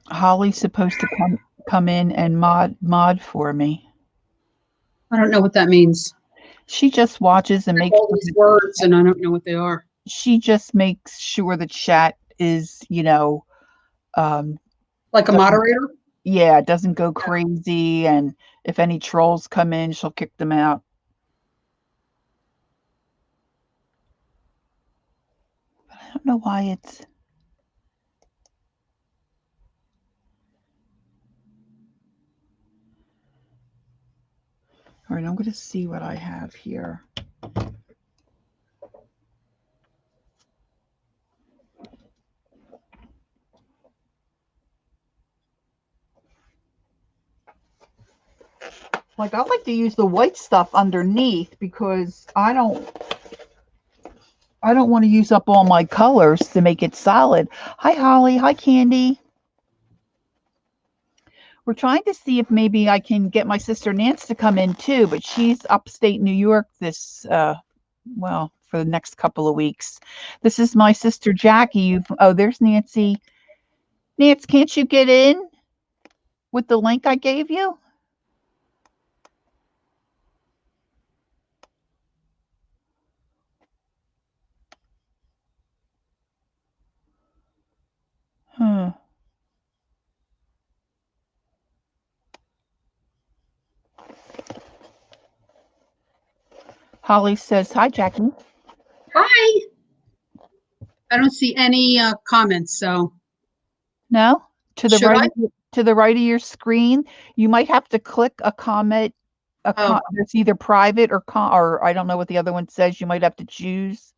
Holly's supposed to come in and mod for me. I don't know what that means. She just watches and makes All these words, and I don't know what they are. she just makes sure the chat is, um Like a doesn't moderator? yeah, doesn't go crazy, and if any trolls come in, she'll kick them out. But I don't know why it's all right, I'm gonna see what I have here. Like I like to use the white stuff underneath because I don't want to use up all my colors to make it solid. Hi Holly, hi Candy. We're trying to see if maybe I can get my sister Nance to come in too, but she's upstate New York this well, for the next couple of weeks. This is my sister Jackie. Oh, there's Nancy. Nance, can't you get in with the link I gave you? Hmm. Holly says, "Hi, Jackie." Hi. I don't see any comments, so No, to the should right I? to the right of your screen, you might have to click a comment. Oh, That's either private or I don't know what the other one says. You might have to choose.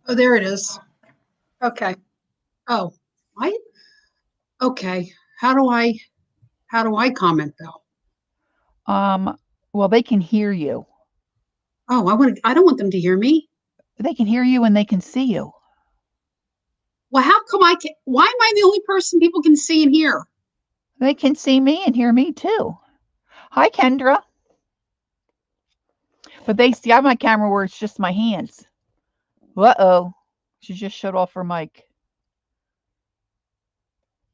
oh, there it is. Okay. Oh, I okay. How do I comment though? Um, well, they can hear you. Oh, I don't want them to hear me. They can hear you and they can see you. Well, how come I can why am I the only person people can see and hear? They can see me and hear me too. Hi, Kendra. But they see I have my camera where it's just my hands. Uh-oh. She just shut off her mic.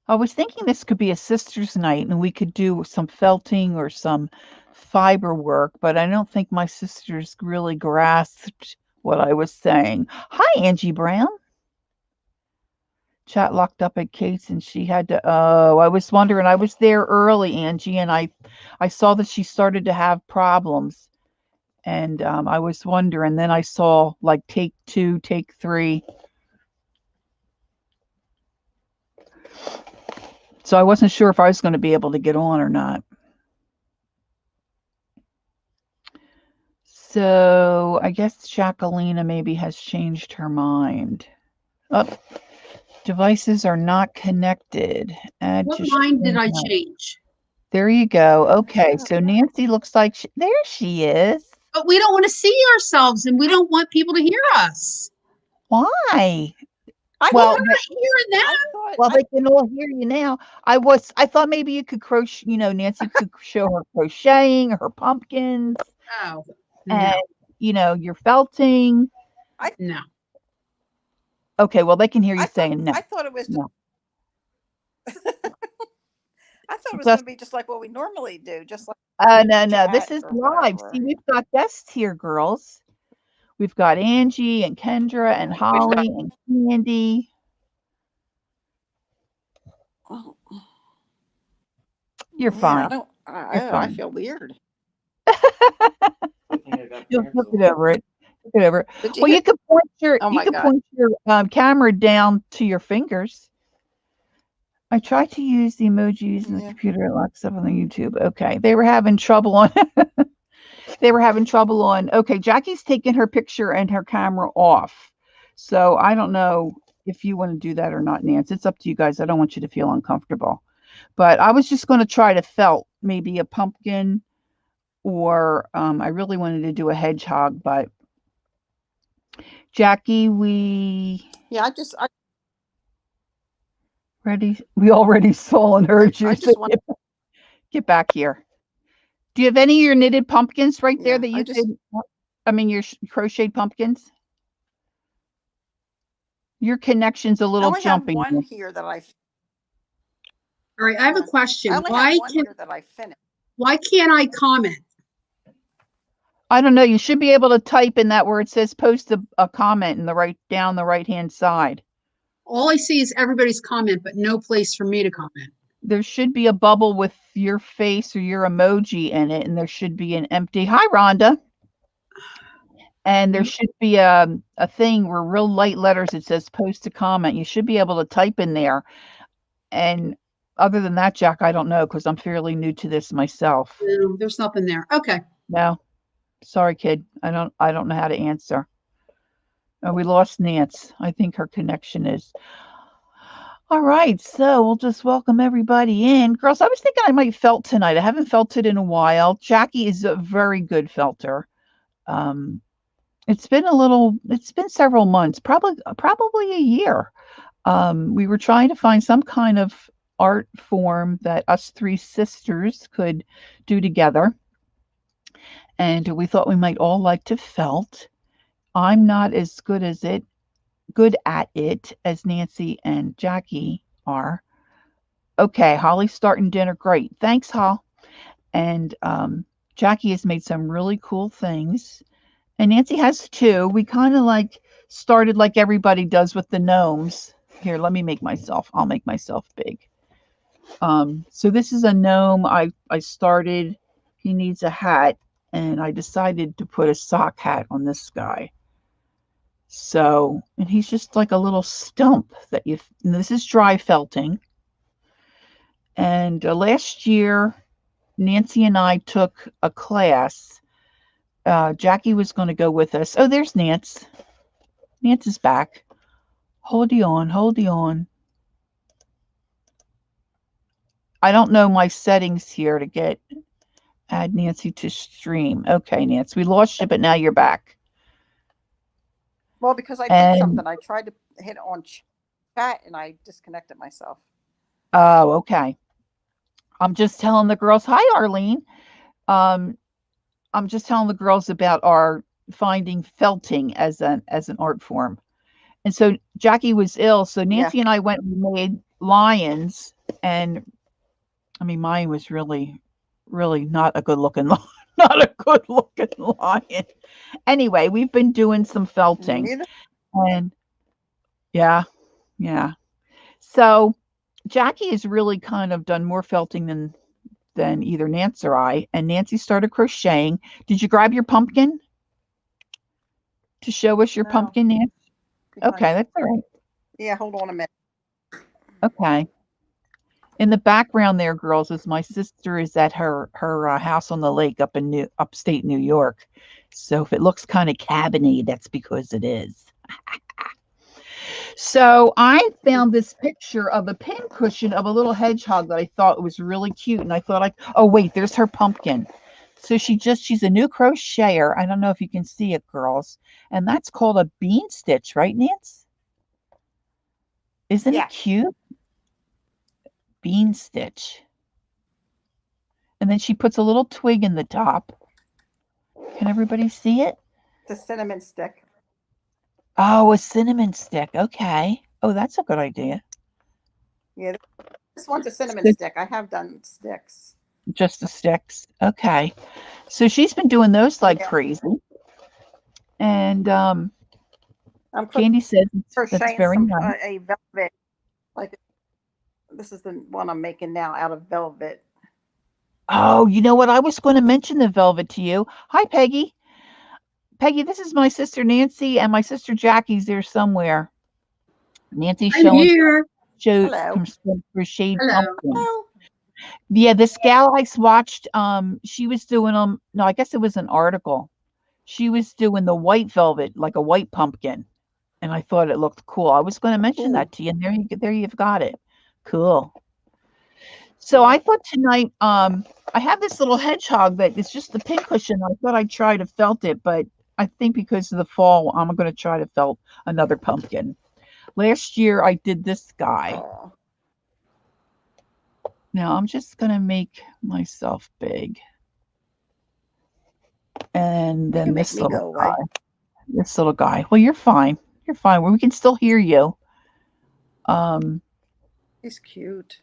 I was thinking this could be a sister's night and we could do some felting or some fiber work, but I don't think my sisters really grasped what I was saying. Hi, Angie Brown. Chat locked up at Kate's and she had to oh, I was wondering. I was there early, Angie, and I saw that she started to have problems. And I was wondering. Then I saw like take 2, take 3. So I wasn't sure if I was going to be able to get on or not. So I guess Jacquelina maybe has changed her mind. Up, oh, devices are not connected. Add What to mind did I show. change? There you go. Okay, so Nancy looks like there she is. But we don't want to see ourselves and we don't want people to hear us. Why? Well, Well, they're not hearing that. well, they can all hear you now. I thought maybe you could crochet. Nancy could show her crocheting, her pumpkins, Oh, and no, your felting. no. Okay, well, they can hear you saying no. I thought it was. No. I thought it was going Just to be just like what we normally do, just like no. This chat is or live. whatever. See, we've got guests here, girls. We've got Angie and Kendra and Holly and Candy. Oh, You're yeah, fine. You're I fine. feel weird. You'll get over it. You'll get over it. Did you Well, hear? you could point your Oh my God. camera down to your fingers. I tried to use the emojis in the computer. It locks up on the YouTube. Okay, they were having trouble on. They were having trouble on. Okay, Jackie's taking her picture and her camera off. So I don't know if you want to do that or not, Nance. It's up to you guys. I don't want you to feel uncomfortable. But I was just going to try to felt maybe a pumpkin, or I really wanted to do a hedgehog. But Jackie, Yeah, we already saw and heard you. I just want. Get back here. Do you have any of your knitted pumpkins right there Yeah, that you could? I mean, your crocheted pumpkins. Your connection's a I little only have jumpy. one here that All right, I have a question. I only have one here that I finished. Why can't I comment? I don't know. You should be able to type in that where it says post a comment in the down the right-hand side. All I see is everybody's comment, but no place for me to comment. There should be a bubble with your face or your emoji in it, and there should be an empty. Hi, Rhonda. And there should be a thing where real light letters it says post a comment. You should be able to type in there. And other than that, Jack, I don't know because I'm fairly new to this myself. No, there's nothing there. Okay. No. Sorry, kid. I don't know how to answer. Oh, we lost Nance. I think her connection is. All right, so we'll just welcome everybody in. Girls, I was thinking I might felt tonight. I haven't felt it in a while. Jackie is a very good felter. It's been several months, probably a year. We were trying to find some kind of art form that us three sisters could do together. And we thought we might all like to felt. I'm not as good at it as Nancy and Jackie are. Okay, Holly's starting dinner. Great. Thanks, Hol. And Jackie has made some really cool things. And Nancy has too. We kind of started like everybody does with the gnomes. Here, I'll make myself big. So this is a gnome I started. He needs a hat, and I decided to put a sock hat on this guy. So, and he's just like a little stump that and this is dry felting. And last year, Nancy and I took a class. Jackie was going to go with us. Oh, there's Nance. Nance is back. Hold on. I don't know my settings here to add Nancy to stream. Okay, Nance, we lost you, but now you're back. Well, because I did something. I tried to hit on chat and I disconnected myself. Oh, okay. I'm just telling the girls. Hi, Arlene. I'm just telling the girls about our finding felting as an art form. And so Jackie was ill, so Nancy and I went and made lions, and I mean mine was really not a good looking lion. Anyway, we've been doing some felting. And yeah. So Jackie has really kind of done more felting than either Nancy or I. And Nancy started crocheting. Did you grab your pumpkin to show us your pumpkin, Nancy? Okay, that's all right. Yeah, hold on a minute. Okay. In the background there, girls, is my sister is at her house on the lake up in upstate New York. So if it looks kind of cabiny, that's because it is. So I found this picture of a pin cushion of a little hedgehog that I thought was really cute. And I thought, oh, wait, there's her pumpkin. So she's a new crocheter. I don't know if you can see it, girls. And that's called a bean stitch, right, Nance? Isn't it cute? Bean stitch. And then she puts a little twig in the top. Can everybody see it? The cinnamon stick. Oh, a cinnamon stick. Okay. Oh, that's a good idea. Yeah, this one's a cinnamon stick. I have done sticks. Just the sticks. Okay. So she's been doing those crazy. And Candy says that's very nice. A velvet. This is the one I'm making now out of velvet. Oh, you know what? I was going to mention the velvet to you. Hi, Peggy. Peggy, this is my sister Nancy, and my sister Jackie's there somewhere. Nancy's showing some crocheted pumpkin. Yeah, this gal I watched, she was doing them. No, I guess it was an article. She was doing the white velvet, like a white pumpkin, and I thought it looked cool. I was going to mention that to you, and there you've got it. Cool. So I thought tonight, I have this little hedgehog that is just the pincushion. I thought I'd try to felt it, but I think because of the fall, I'm going to try to felt another pumpkin. Last year, I did this guy. Now, I'm just going to make myself big. And then this little guy. Well, you're fine. You're fine. We can still hear you. He's cute.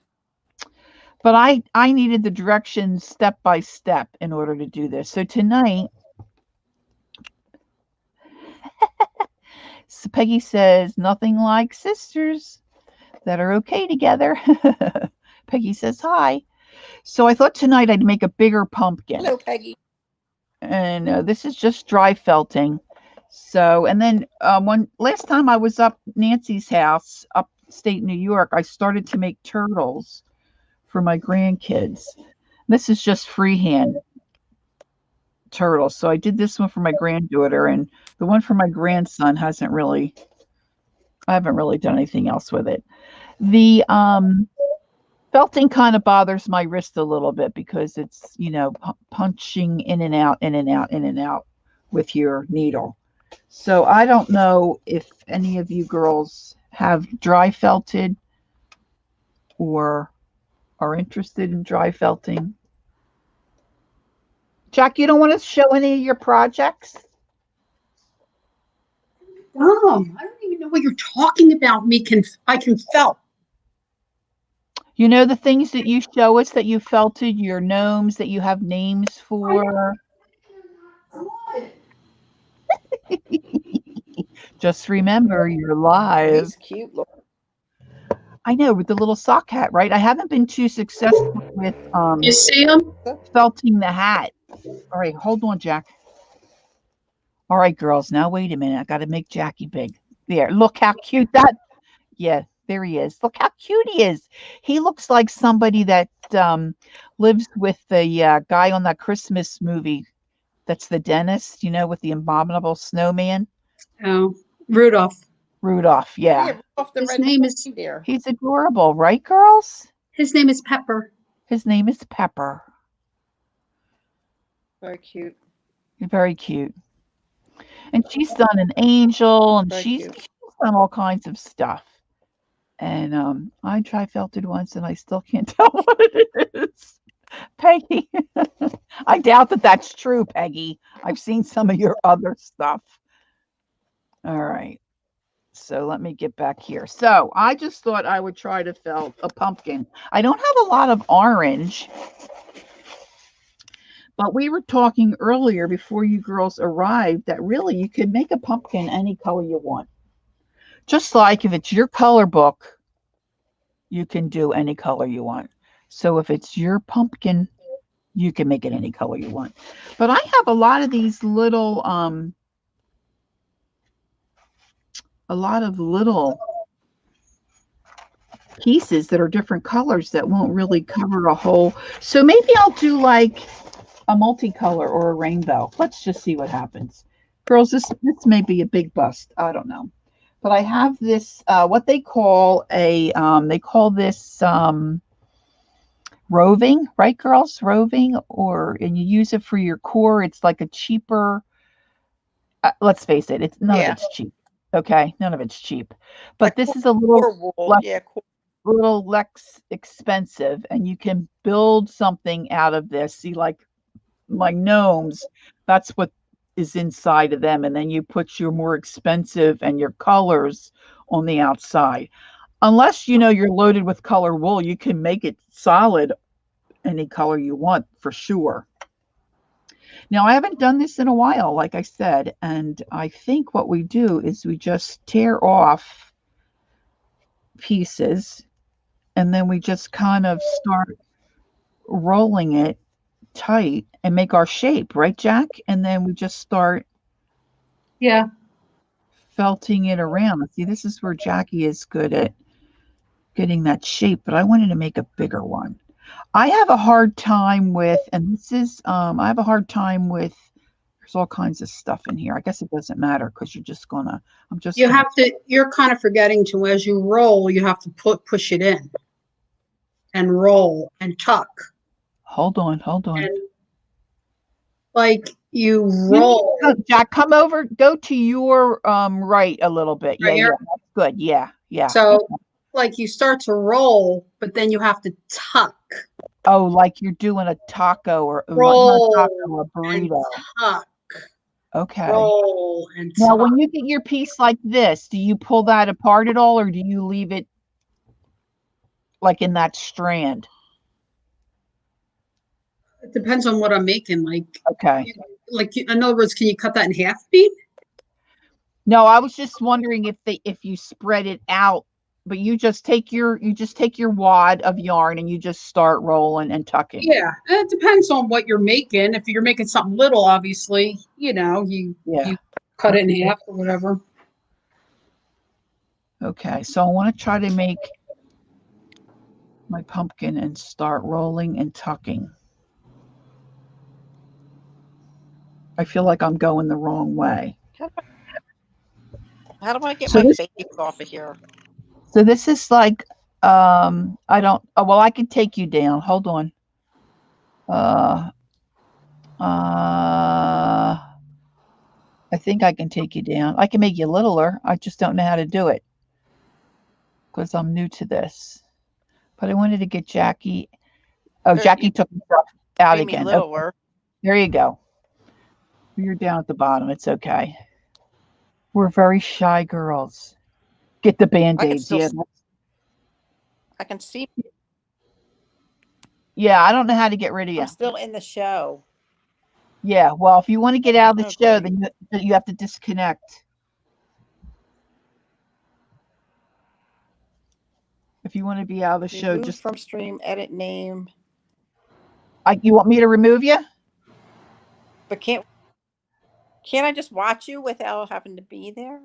But I needed the directions step by step in order to do this. So tonight, Peggy says, nothing like sisters that are okay together. Peggy says hi. So I thought tonight I'd make a bigger pumpkin. Hello, Peggy. And this is just dry felting. So, and then last time I was up Nancy's house, upstate New York, I started to make turtles for my grandkids. This is just freehand turtles. So I did this one for my granddaughter, and the one for my grandson I haven't really done anything else with it. The felting kind of bothers my wrist a little bit because it's, punching in and out, in and out, in and out with your needle. So I don't know if any of you girls have dry felted or are interested in dry felting. Jack, you don't want to show any of your projects? I don't even know what you're talking about. I can felt. You know the things that you show us that you felted, your gnomes that you have names for? Just remember, you're live. He's cute. Look. I know, with the little sock hat, right? I haven't been too successful with You see him? felting the hat. All right, hold on, Jack. All right, girls, now wait a minute. I got to make Jackie big. There, look how cute that. Yeah, there he is. Look how cute he is. He looks like somebody that lives with the guy on that Christmas movie. That's the dentist, with the abominable snowman. Oh, Rudolph. Rudolph, yeah. Rudolph the His red name is. reindeer. He's adorable, right, girls? His name is Pepper. His name is Pepper. Very cute. Very cute. And she's done an angel, and Very she's cute. done all kinds of stuff. And I dry felted once, and I still can't tell what it is. Peggy, I doubt that that's true, Peggy. I've seen some of your other stuff. All right. So let me get back here. So I just thought I would try to felt a pumpkin. I don't have a lot of orange, but we were talking earlier before you girls arrived that really you could make a pumpkin any color you want. Just like if it's your color book, you can do any color you want. So if it's your pumpkin, you can make it any color you want. But I have a lot of these little pieces that are different colors that won't really cover a whole. So maybe I'll do like a multicolor or a rainbow. Let's just see what happens. Girls, this may be a big bust. I don't know. But I have this, what they call they call this roving, right, girls? Roving, and you use it for your core. It's like a cheaper, let's face it, none of it's cheap. Okay, none of it's cheap. But like this is a little little less expensive, and you can build something out of this. See, like my gnomes, that's what is inside of them, and then you put your more expensive and your colors on the outside. Unless you're loaded with color wool, you can make it solid any color you want for sure. Now, I haven't done this in a while, like I said, and I think what we do is we just tear off pieces, and then we just kind of start rolling it tight and make our shape, right, Jack? And then we just start felting it around. See, this is where Jackie is good at getting that shape, but I wanted to make a bigger one. I have a hard time with, and this is, I have a hard time with, there's all kinds of stuff in here. I guess it doesn't matter because you're kind of forgetting to, as you roll, you have to push it in and roll and tuck. Hold on. And like you roll. Jack, come over, go to your right a little bit. Right yeah, that's good. Yeah. So like you start to roll, but then you have to tuck. Oh, like you're doing a taco or roll, not a taco, a burrito. And tuck. Okay. Roll and tuck. Now, when you get your piece like this, do you pull that apart at all, or do you leave it like in that strand? It depends on what I'm making. Okay. Like in other words, can you cut that in half, Pete? No, I was just wondering if you spread it out, but you just take your wad of yarn and you just start rolling and tucking. Yeah, it depends on what you're making. If you're making something little, obviously, Yeah. you cut it in half or whatever. Okay. So I want to try to make my pumpkin and start rolling and tucking. I feel like I'm going the wrong way. How do I get So my this face off of here? so this is like I don't well I can take you down. Hold on. Uh uh I think I can take you down. I can make you littler. I just don't know how to do it because I'm new to this. But I wanted to get Jackie. Oh, There, you Jackie took herself out made me again. Okay, littler. there you go. You're down at the bottom. It's okay. We're very shy girls. Get the I can band-aids. still, Yeah. I can see. Yeah, I don't know how to get rid of you. I'm still in the show. Yeah, well, if you want to get out of the Oh, show, great. then you have to disconnect. If you want to be out of the show, Remove just from stream, edit name. you want me to remove you? But can't I just watch you without having to be there?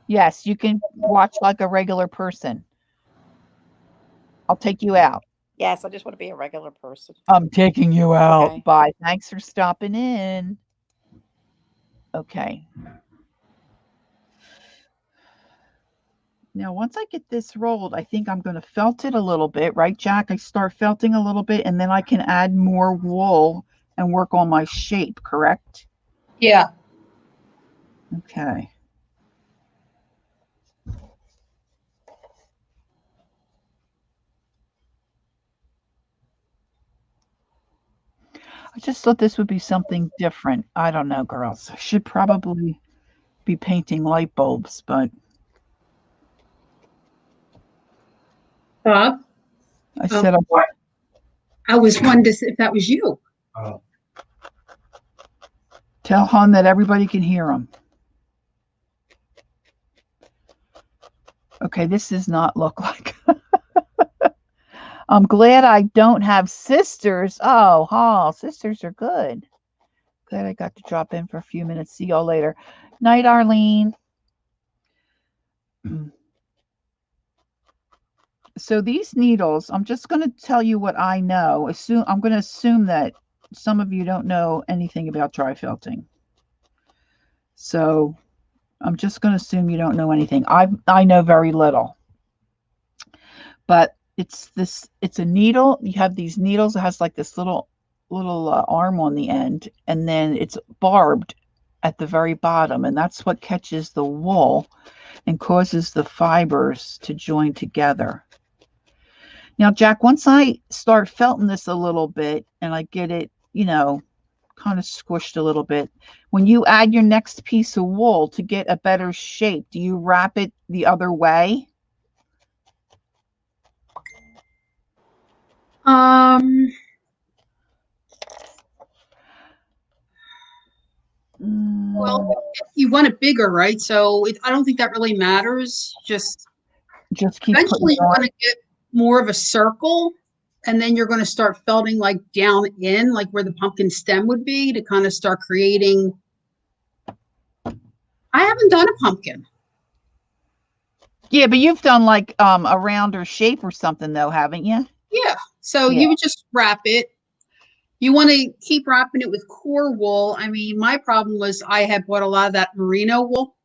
Yes, you can watch like a regular person. I'll take you out. Yes, I just want to be a regular person. I'm taking you out. Okay. Bye. Thanks for stopping in. Okay. Now, once I get this rolled, I think I'm going to felt it a little bit, right, Jack? I start felting a little bit, and then I can add more wool and work on my shape, correct? Yeah. Okay. I just thought this would be something different. I don't know, girls. I should probably be painting light bulbs, but Bob, I said, I was wondering if that was you. tell Hun that everybody can hear him. Okay, this does not look like. I'm glad I don't have sisters. Oh, sisters are good. Glad I got to drop in for a few minutes. See y'all later. Night, Arlene. So these needles, I'm just going to tell you what I know. I'm going to assume that some of you don't know anything about dry felting. So I'm just going to assume you don't know anything. I know very little. But it's a needle. You have these needles. It has like this little arm on the end, and then it's barbed at the very bottom, and that's what catches the wool and causes the fibers to join together. Now, Jack, once I start felting this a little bit and I get it, kind of squished a little bit, when you add your next piece of wool to get a better shape, do you wrap it the other way? Well, you want it bigger, right? So I don't think that really matters. Just keep putting eventually it you're on. going to get more of a circle, and then you're going to start felting like down in, like where the pumpkin stem would be, to kind of start creating. I haven't done a pumpkin. Yeah, but you've done like a rounder shape or something though, haven't you? Yeah. So Yeah. you would just wrap it. You want to keep wrapping it with core wool. I mean, my problem was I had bought a lot of that merino wool,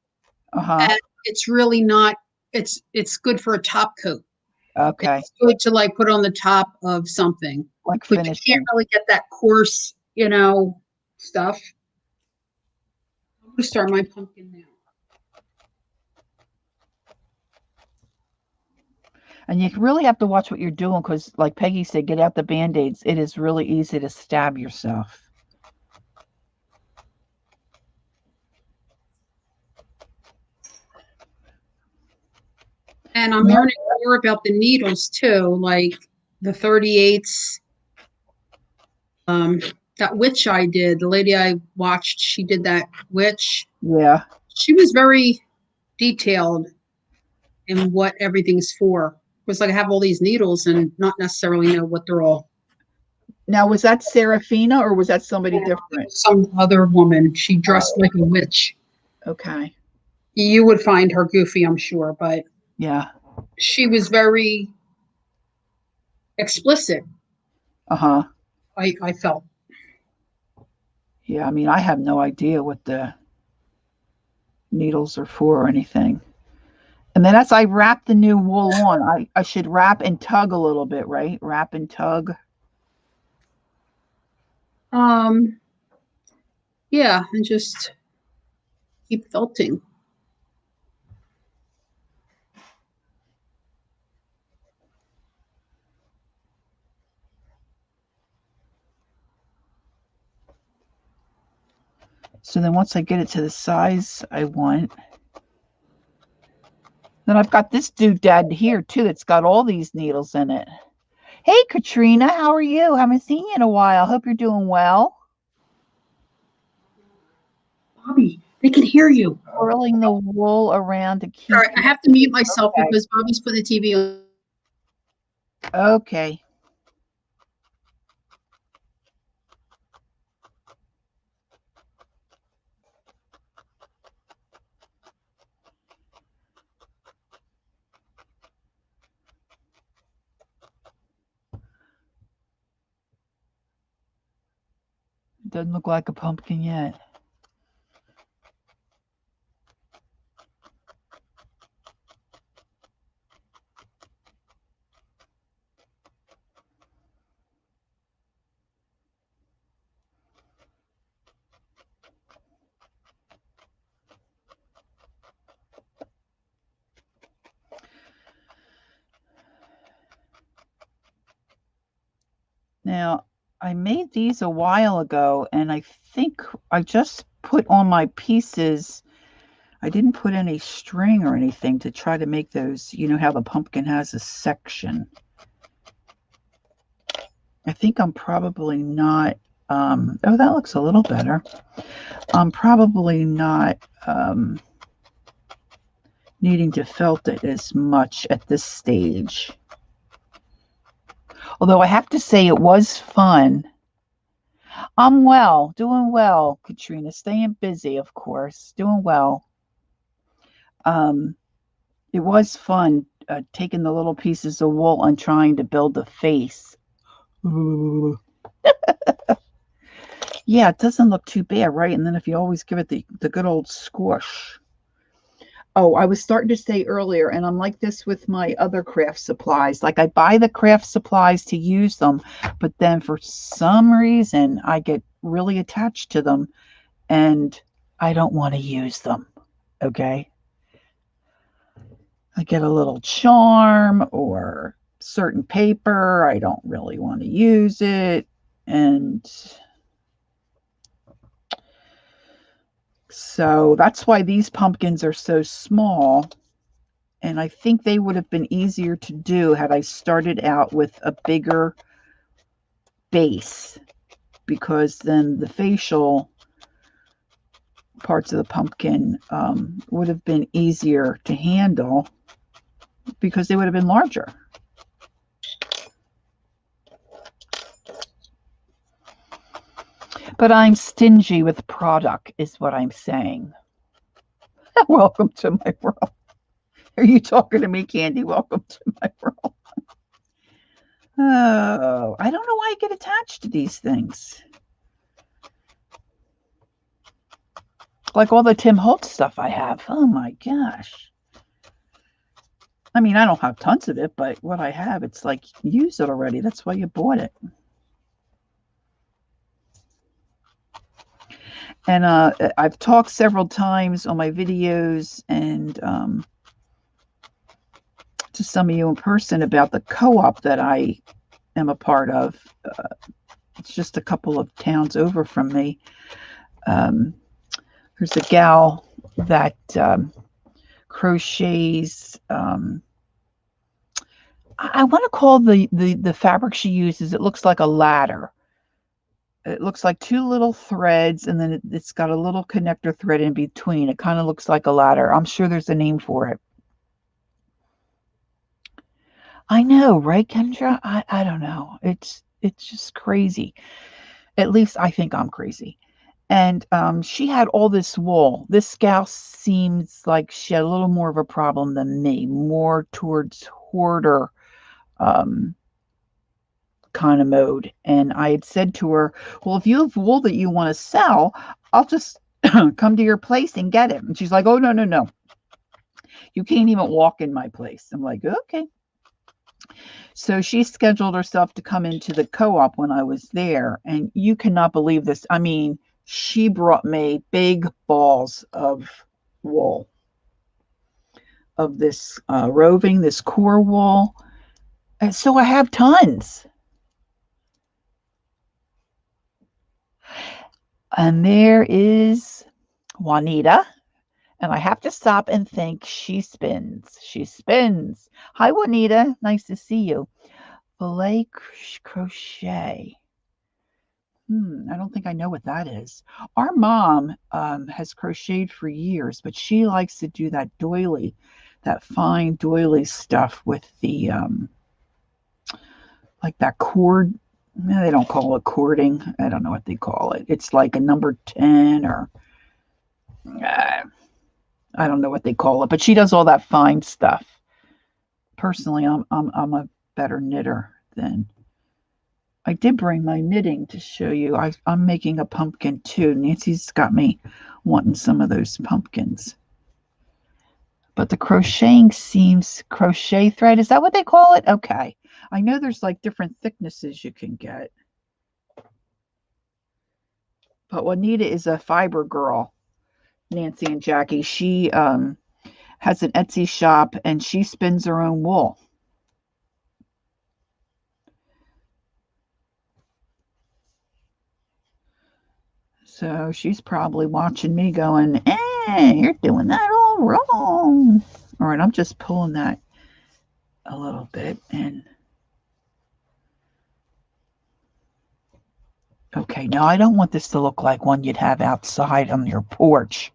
Uh-huh. and it's really not. It's good for a top coat. Okay. It's good to like put on the top of something, Like but you finishing. can't really get that coarse, stuff. I'm gonna start my pumpkin now. And you really have to watch what you're doing because, like Peggy said, get out the Band-Aids. It is really easy to stab yourself. And And I'm learning more about the needles too, like the 38s. That witch I did, the lady I watched, she did that witch. Yeah. She was very detailed in what everything's for. It was like I have all these needles and not necessarily know what they're all. Now, was that Serafina or was that somebody different? Some other woman. She dressed like a witch. Okay. You would find her goofy, I'm sure, but Yeah. she was very explicit. Uh-huh. I felt. Yeah, I mean, I have no idea what the needles are for or anything. And then as I wrap the new wool on, I should wrap and tug a little bit, right? Wrap and tug. Yeah, and just keep felting. So then once I get it to the size I want, then I've got this doodad here too that's got all these needles in it. Hey, Katrina, how are you? Haven't seen you in a while. Hope you're doing well. Bobby, they can hear you. Swirling the wool around to keep. Sorry, I have to mute myself Okay. because Bobby's putting the TV on. Okay. Doesn't look like a pumpkin yet. Now, I made these a while ago, and I think I just put on my pieces. I didn't put any string or anything to try to make those. You know how the pumpkin has a section. I think I'm probably not. Oh, that looks a little better. I'm probably not needing to felt it as much at this stage. Although I have to say it was fun. I'm well, doing well, Katrina. Staying busy, of course. Doing well. It was fun taking the little pieces of wool and trying to build a face. Yeah, it doesn't look too bad, right? And then if you always give it the good old squish. Oh, I was starting to say earlier, and I'm like this with my other craft supplies. Like I buy the craft supplies to use them, but then for some reason I get really attached to them and I don't want to use them. Okay. I get a little charm or certain paper. I don't really want to use it. And so that's why these pumpkins are so small. And I think they would have been easier to do had I started out with a bigger base, because then the facial parts of the pumpkin would have been easier to handle because they would have been larger. But I'm stingy with product is what I'm saying. Welcome to my world. Are you talking to me, Candy? Welcome to my world. Oh, I don't know why I get attached to these things. Like all the Tim Holtz stuff I have. Oh my gosh. I mean, I don't have tons of it, but what I have, it's like, use it already. That's why you bought it. And I've talked several times on my videos and to some of you in person about the co-op that I am a part of. It's just a couple of towns over from me. There's a gal that crochets I want to call the fabric she uses, it looks like a ladder. It looks like two little threads, and then it's got a little connector thread in between. It kind of looks like a ladder. I'm sure there's a name for it. I know, right, Kendra? I don't know. It's just crazy. At least I think I'm crazy. And she had all this wool. This gal seems like she had a little more of a problem than me, more towards hoarder um, kind of mode. And I had said to her, well, if you have wool that you want to sell, I'll just come to your place and get it. And she's like, oh, no, no, no. You can't even walk in my place. I'm like, okay. So she scheduled herself to come into the co-op when I was there. And you cannot believe this. I mean, she brought me big balls of wool, of this roving, this core wool. And so I have tons. And there is Juanita. And I have to stop and think she spins. She spins. Hi, Juanita. Nice to see you. Filet crochet. I don't think I know what that is. Our mom has crocheted for years, but she likes to do that doily, that fine doily stuff with the like that cord. They don't call it cording. I don't know what they call it. It's like a number 10 or I don't know what they call it, but she does all that fine stuff. Personally, I'm a better knitter than I did bring my knitting to show you. I'm making a pumpkin too. Nancy's got me wanting some of those pumpkins. But the crocheting seams, crochet thread, is that what they call it? Okay. I know there's like different thicknesses you can get. But Juanita is a fiber girl, Nancy and Jackie. She has an Etsy shop and she spins her own wool. So she's probably watching me going, you're doing that all wrong. All right, I'm just pulling that a little bit. And okay, now I don't want this to look like one you'd have outside on your porch.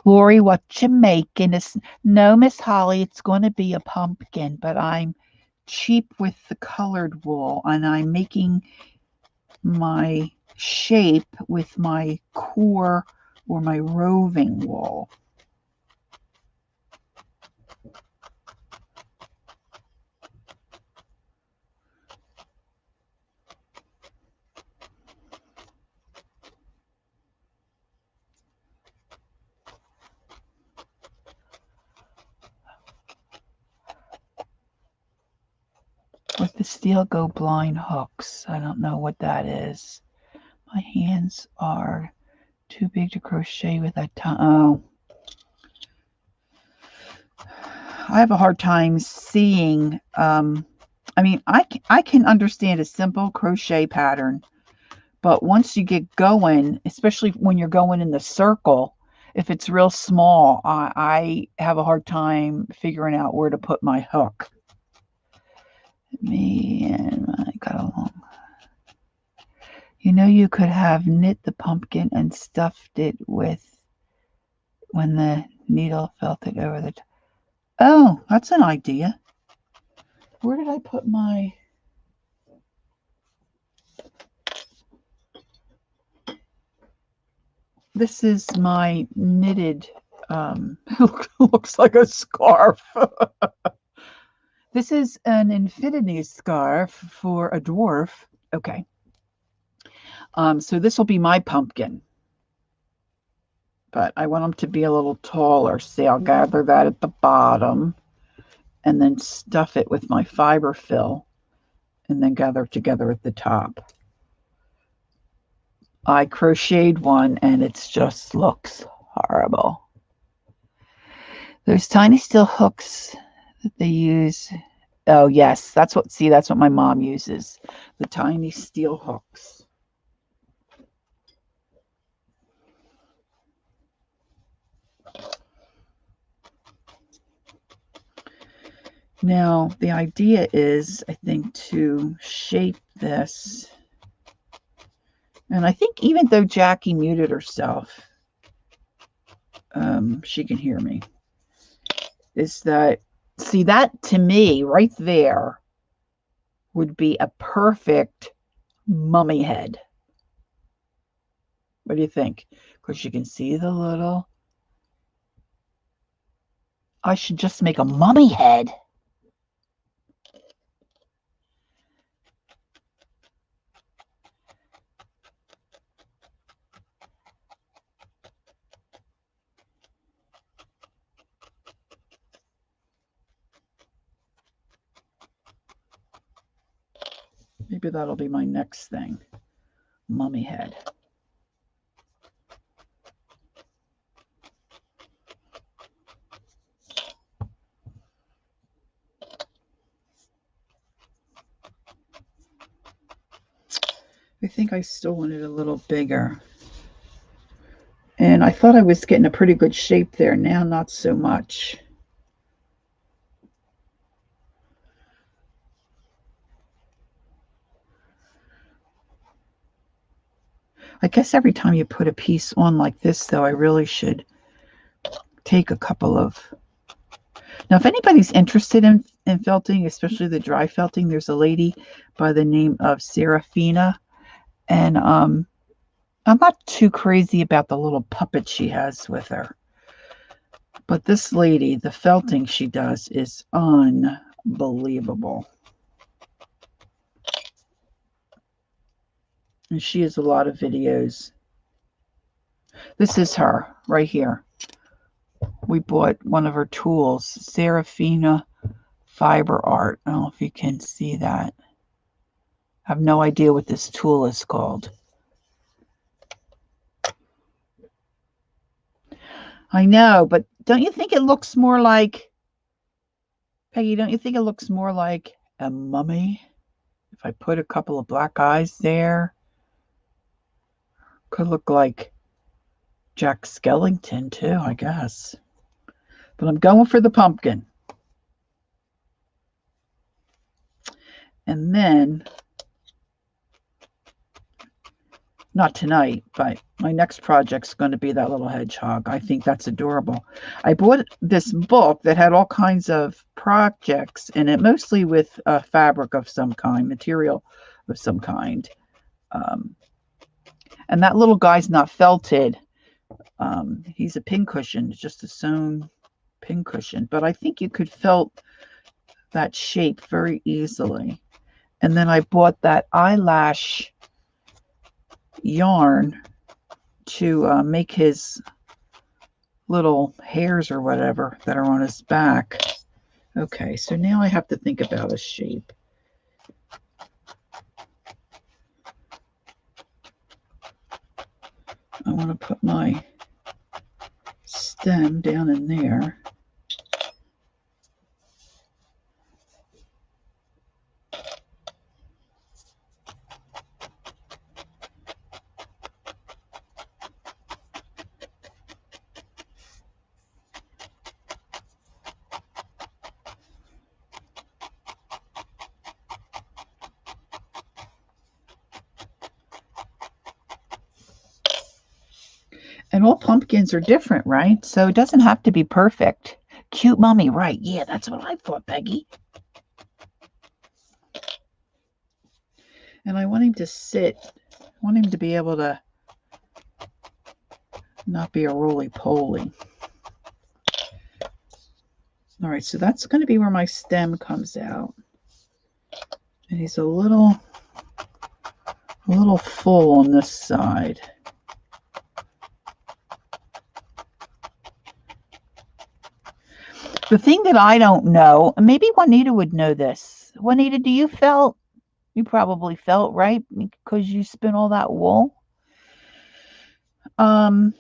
Lori, what you making? No, Miss Holly, it's going to be a pumpkin, but I'm cheap with the colored wool, and I'm making my shape with my core or my roving wool. With the steel go blind hooks. I don't know what that is. My hands are too big to crochet with that time. Oh. I have a hard time seeing. I mean, I can understand a simple crochet pattern, but once you get going, especially when you're going in the circle, if it's real small, I have a hard time figuring out where to put my hook. Me and I got along. You know, you could have knit the pumpkin and stuffed it with when the needle felt it over the. Oh, that's an idea. Where did I put my? This is my knitted. Looks like a scarf. This is an infinity scarf for a dwarf. Okay. So this will be my pumpkin. But I want them to be a little taller. See, I'll gather that at the bottom and then stuff it with my fiber fill and then gather together at the top. I crocheted one and it just looks horrible. There's tiny steel hooks that they use. Oh yes, that's what my mom uses. The tiny steel hooks. Now, the idea is, I think, to shape this. And I think even though Jackie muted herself, she can hear me. Is that, see, that to me right there would be a perfect mummy head. What do you think? Because you can see the little. I should just make a mummy head. Maybe that'll be my next thing. Mummy head. I think I still want it a little bigger. And I thought I was getting a pretty good shape there. Now, not so much. I guess every time you put a piece on like this, though, I really should take a couple of. Now, if anybody's interested in felting, especially the dry felting, there's a lady by the name of Serafina. And I'm not too crazy about the little puppet she has with her. But this lady, the felting she does is unbelievable. And she has a lot of videos. This is her right here. We bought one of her tools, Serafina Fiber Art. I don't know if you can see that. I have no idea what this tool is called. I know, but don't you think it looks more like, Peggy, don't you think it looks more like a mummy? If I put a couple of black eyes there, could look like Jack Skellington too, I guess. But I'm going for the pumpkin. And then, not tonight, but my next project's going to be that little hedgehog. I think that's adorable. I bought this book that had all kinds of projects in it, mostly with fabric of some kind, material of some kind. And that little guy's not felted. He's a pincushion, just a sewn pincushion. But I think you could felt that shape very easily. And then I bought that eyelash yarn to make his little hairs or whatever that are on his back. Okay, so now I have to think about a shape. I want to put my stem down in there. And all pumpkins are different, right? So it doesn't have to be perfect. Cute mummy, right? Yeah, that's what I thought, Peggy. And I want him to sit. I want him to be able to not be a roly-poly. All right, so that's going to be where my stem comes out. And he's a little full on this side. The thing that I don't know, maybe Juanita would know this. Juanita, do you felt? You probably felt, right? Because you spin all that wool. Or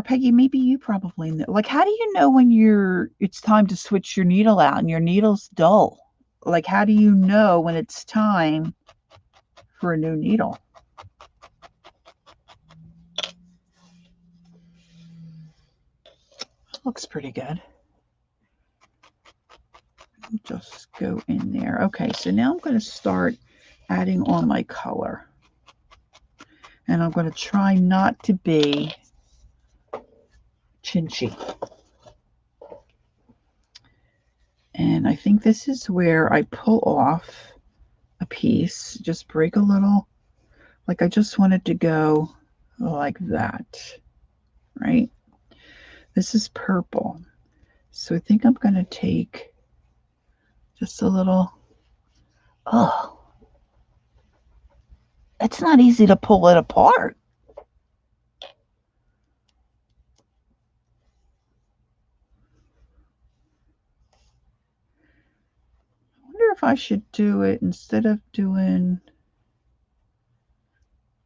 Peggy, maybe you probably know. Like, how do you know when it's time to switch your needle out and your needle's dull? Like, how do you know when it's time for a new needle? Looks pretty good. just go in there. Okay, so now I'm going to start adding on my color. And I'm going to try not to be chinchy. And I think this is where I pull off a piece, just break a little, like I just wanted to go like that, right? This is purple. So I think I'm going to take just a little, oh, it's not easy to pull it apart. I wonder if I should do it instead of doing,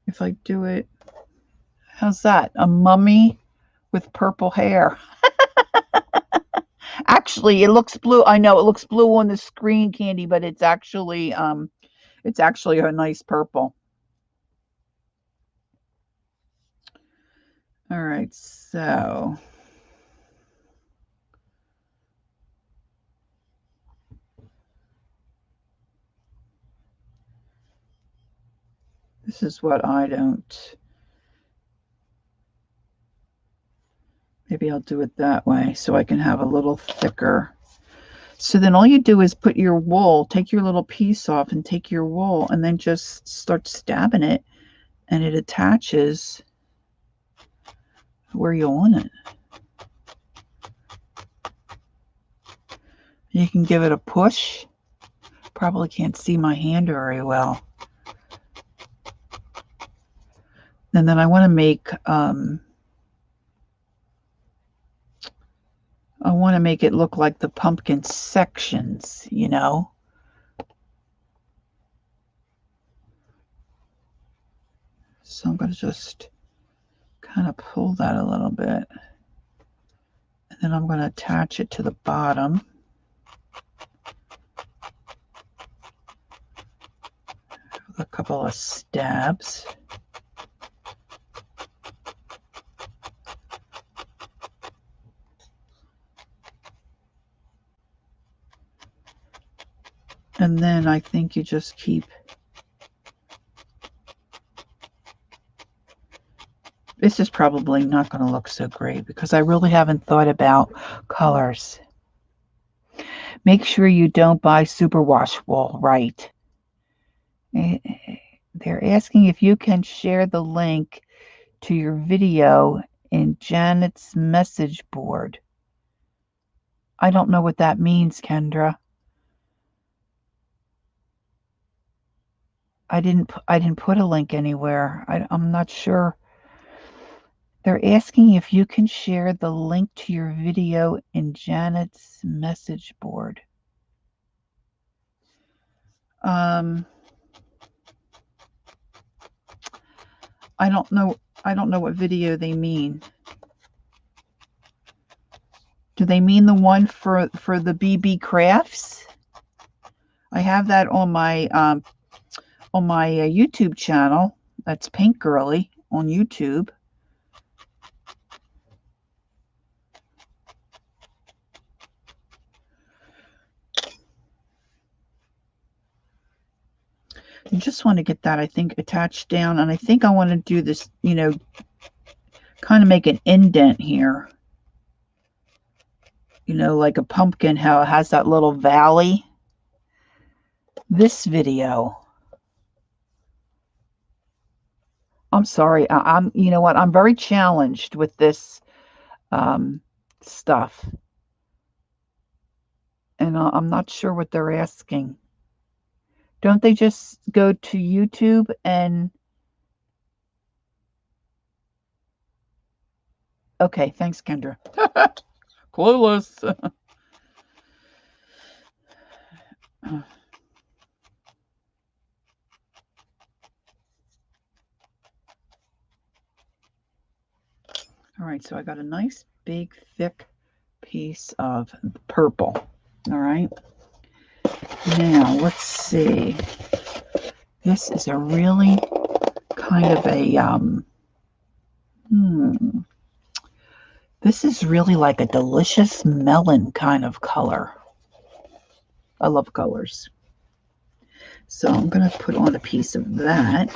if I do it, how's that? A mummy with purple hair. Actually, it looks blue. I know it looks blue on the screen, Candy, but it's actually a nice purple. All right, so this is what I don't. Maybe I'll do it that way so I can have a little thicker. So then all you do is put your wool, take your little piece off and take your wool and then just start stabbing it and it attaches where you want it. You can give it a push. Probably can't see my hand very well. And then I want to make it look like the pumpkin sections, you know. So I'm going to just kind of pull that a little bit. And then I'm going to attach it to the bottom. With a couple of stabs. And then I think you just keep. This is probably not going to look so great because I really haven't thought about colors. Make sure you don't buy superwash wool, right? They're asking if you can share the link to your video in Janet's message board. I don't know what that means, Kendra. I didn't put a link anywhere. I'm not sure. They're asking if you can share the link to your video in Janet's message board. I don't know what video they mean. Do they mean the one for the BB Crafts? I have that on my YouTube channel. That's Pink Girly on YouTube. I just want to get that, I think, attached down. And I think I want to do this, you know, kind of make an indent here. You know, like a pumpkin, how it has that little valley. This video. I'm sorry. I'm, you know what? I'm very challenged with this stuff. And I'm not sure what they're asking. Don't they just go to YouTube and... Okay, thanks, Kendra. Clueless. All right, so I got a nice, big, thick piece of purple. All right. Now, let's see. This is a really kind of a, this is really like a delicious melon kind of color. I love colors. So I'm going to put on a piece of that.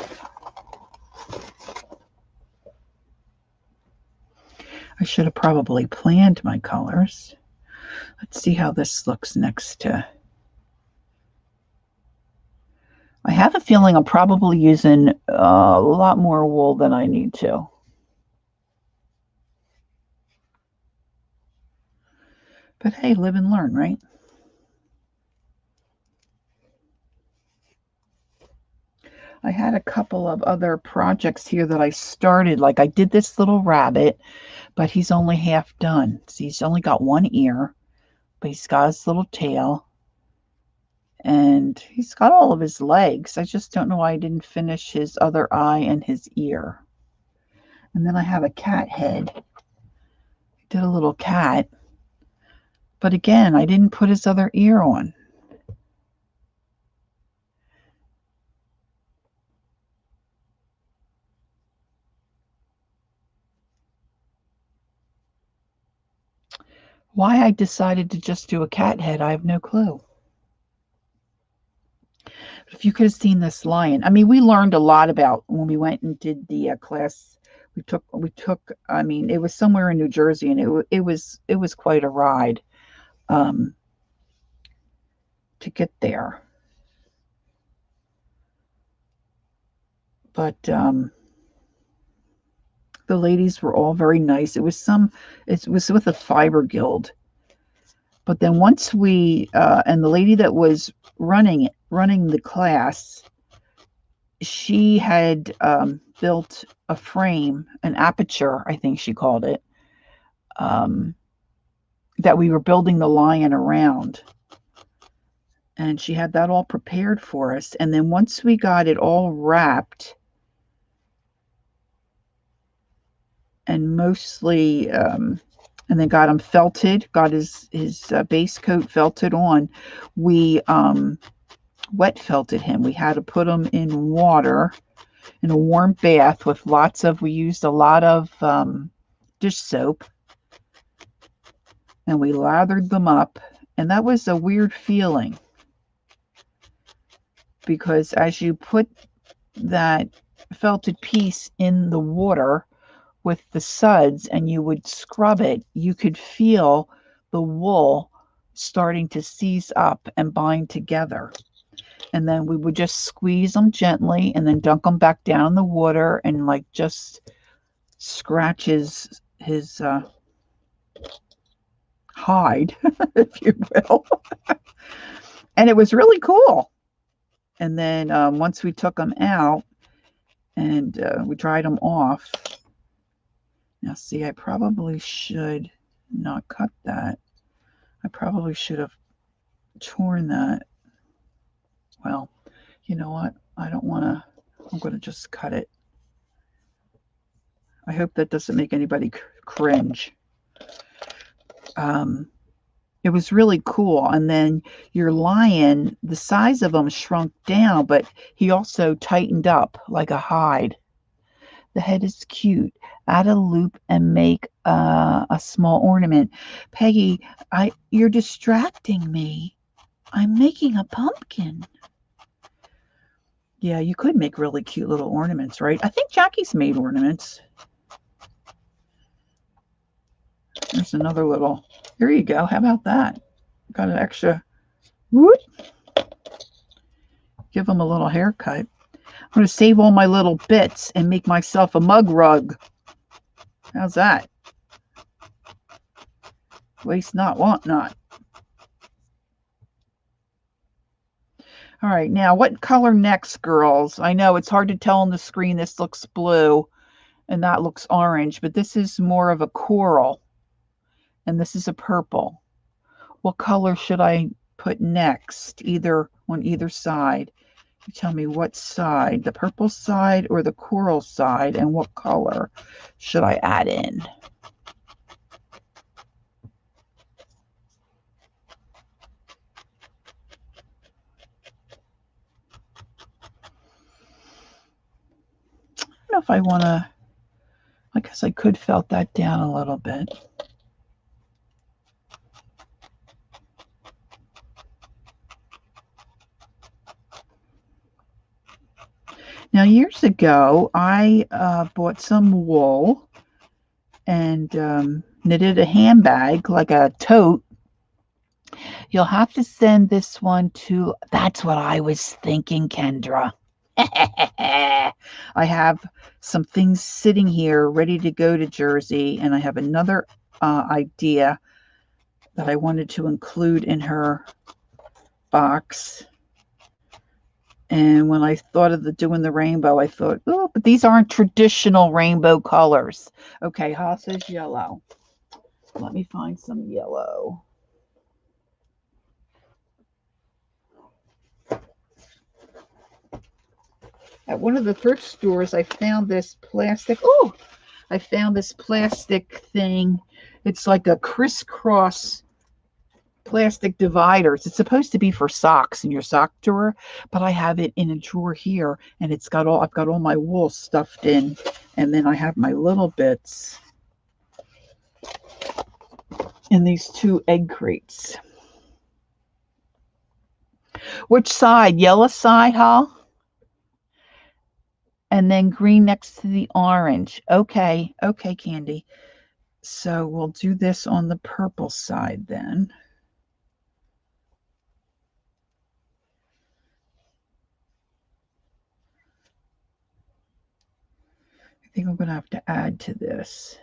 I should have probably planned my colors. Let's see how this looks next to. I have a feeling I'm probably using a lot more wool than I need to. But hey, live and learn, right? I had a couple of other projects here that I started. Like I did this little rabbit, but he's only half done. So he's only got one ear, but he's got his little tail. And he's got all of his legs. I just don't know why I didn't finish his other eye and his ear. And then I have a cat head. I did a little cat. But again, I didn't put his other ear on. Why I decided to just do a cat head, I have no clue. If you could have seen this lion. I mean, we learned a lot about when we went and did the class. We took. I mean, it was somewhere in New Jersey, and it was quite a ride to get there. But the ladies were all very nice. It was with a fiber guild. But then once we and the lady that was running the class, she had built a frame, an aperture, I think she called it, that we were building the lion around. And she had that all prepared for us. And then once we got it all wrapped, and mostly, and then got him felted, got his base coat felted on, we wet felted him. We had to put him in water, in a warm bath with we used a lot of dish soap, and we lathered them up. And that was a weird feeling, because as you put that felted piece in the water with the suds and you would scrub it, you could feel the wool starting to seize up and bind together. And then we would just squeeze them gently and then dunk them back down in the water and like just scratch his hide, if you will. And it was really cool. And then once we took them out and we dried them off. Now see, I probably should not cut that. I probably should have torn that. Well, you know what? I don't want to. I'm going to just cut it. I hope that doesn't make anybody cringe. It was really cool. And then your lion, the size of him shrunk down, but he also tightened up like a hide. The head is cute. Add a loop and make a small ornament. Peggy, you're distracting me. I'm making a pumpkin. Yeah, you could make really cute little ornaments, right? I think Jackie's made ornaments. There's another little. Here you go. How about that? Got an extra. Whoop. Give them a little haircut. I'm going to save all my little bits and make myself a mug rug. How's that? Waste not, want not. All right, now what color next, girls? I know it's hard to tell on the screen. This looks blue and that looks orange, but this is more of a coral and this is a purple. What color should I put next, on either side? You tell me what side, the purple side or the coral side, and what color should I add in? I don't know if I want to, I guess I could felt that down a little bit. Now, years ago, I bought some wool and knitted a handbag, like a tote. You'll have to send this one to, that's what I was thinking, Kendra. I have some things sitting here ready to go to Jersey, and I have another idea that I wanted to include in her box. And when I thought of doing the rainbow, I thought, oh, but these aren't traditional rainbow colors. Okay, Ha says yellow. Let me find some yellow. At one of the thrift stores, I found this plastic. Oh, I found this plastic thing. It's like a crisscross plastic dividers. It's supposed to be for socks in your sock drawer, but I have it in a drawer here, and I've got all my wool stuffed in, and then I have my little bits in these two egg crates. Which side? Yellow side, huh? And then green next to the orange. Okay, Candy. So we'll do this on the purple side then. I think I'm going to have to add to this.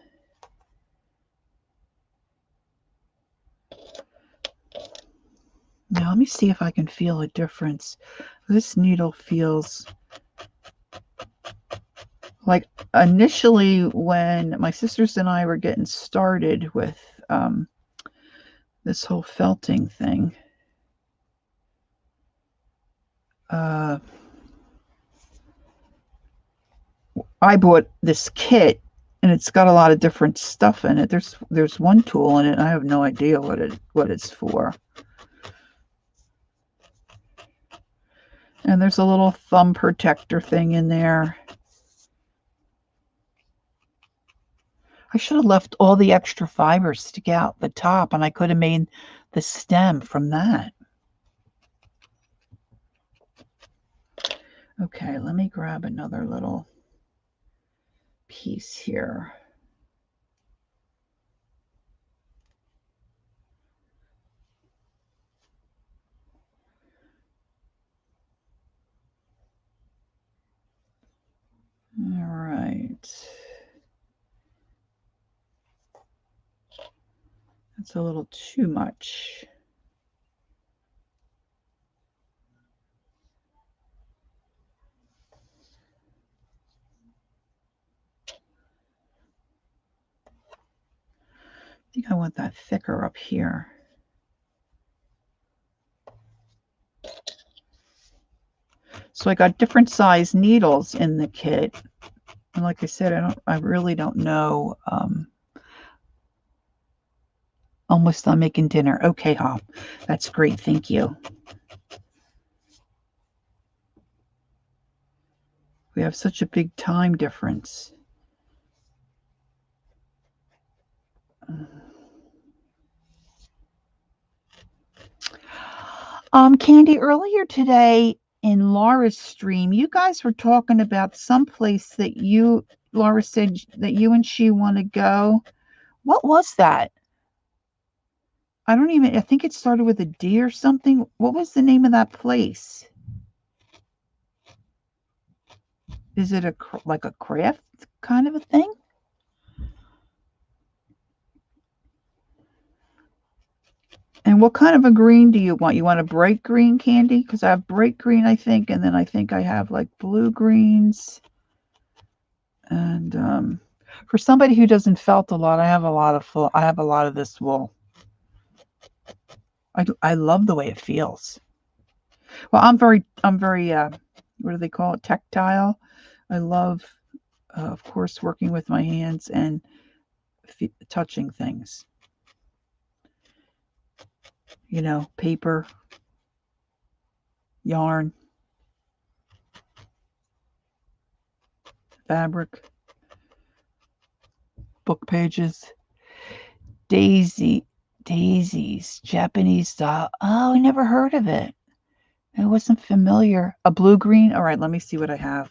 Now let me see if I can feel a difference. This needle feels like initially when my sisters and I were getting started with this whole felting thing. I bought this kit, and it's got a lot of different stuff in it. There's one tool in it, and I have no idea what it's for. And there's a little thumb protector thing in there. I should have left all the extra fibers stick out the top, and I could have made the stem from that. Okay, let me grab another little piece here. All right. That's a little too much. I think I want that thicker up here. So I got different size needles in the kit. And like I said, I really don't know. Almost done making dinner. Okay, Hop. That's great. Thank you. We have such a big time difference. Candy, earlier today in Laura's stream, you guys were talking about some place that Laura said that you and she want to go. What was that? I think it started with a D or something. What was the name of that place? Is it like a craft kind of a thing? And what kind of a green do you want? You want a bright green, Candy? Because I have bright green, I think, and then I think I have like blue greens. And for somebody who doesn't felt a lot, I have a lot of this wool. I love the way it feels. Well, I'm very what do they call it? Tactile. I love, of course, working with my hands and touching things. You know, paper, yarn, fabric, book pages, daisies, Japanese style. Oh, I never heard of it. It wasn't familiar. A blue green. All right, let me see what I have.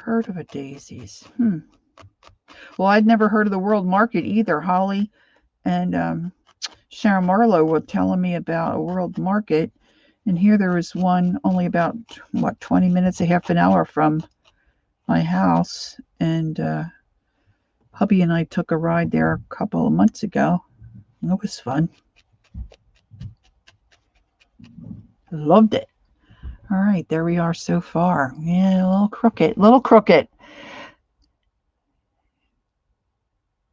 heard of a daisies. Well, I'd never heard of the World Market either. Holly and Sharon Marlowe were telling me about a World Market. And here there was one only about, 20 minutes, a half an hour from my house. And hubby and I took a ride there a couple of months ago. It was fun. Loved it. All right, there we are so far. Yeah, a little crooked.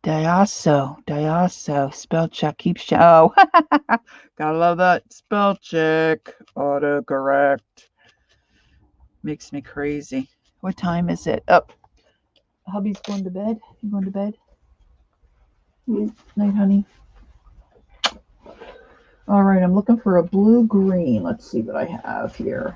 Diaso, spell check, keeps check. Oh, gotta love that. Spell check, autocorrect. Makes me crazy. What time is it? Up. Hubby's going to bed. You going to bed? Night, honey. All right, I'm looking for a blue-green. Let's see what I have here.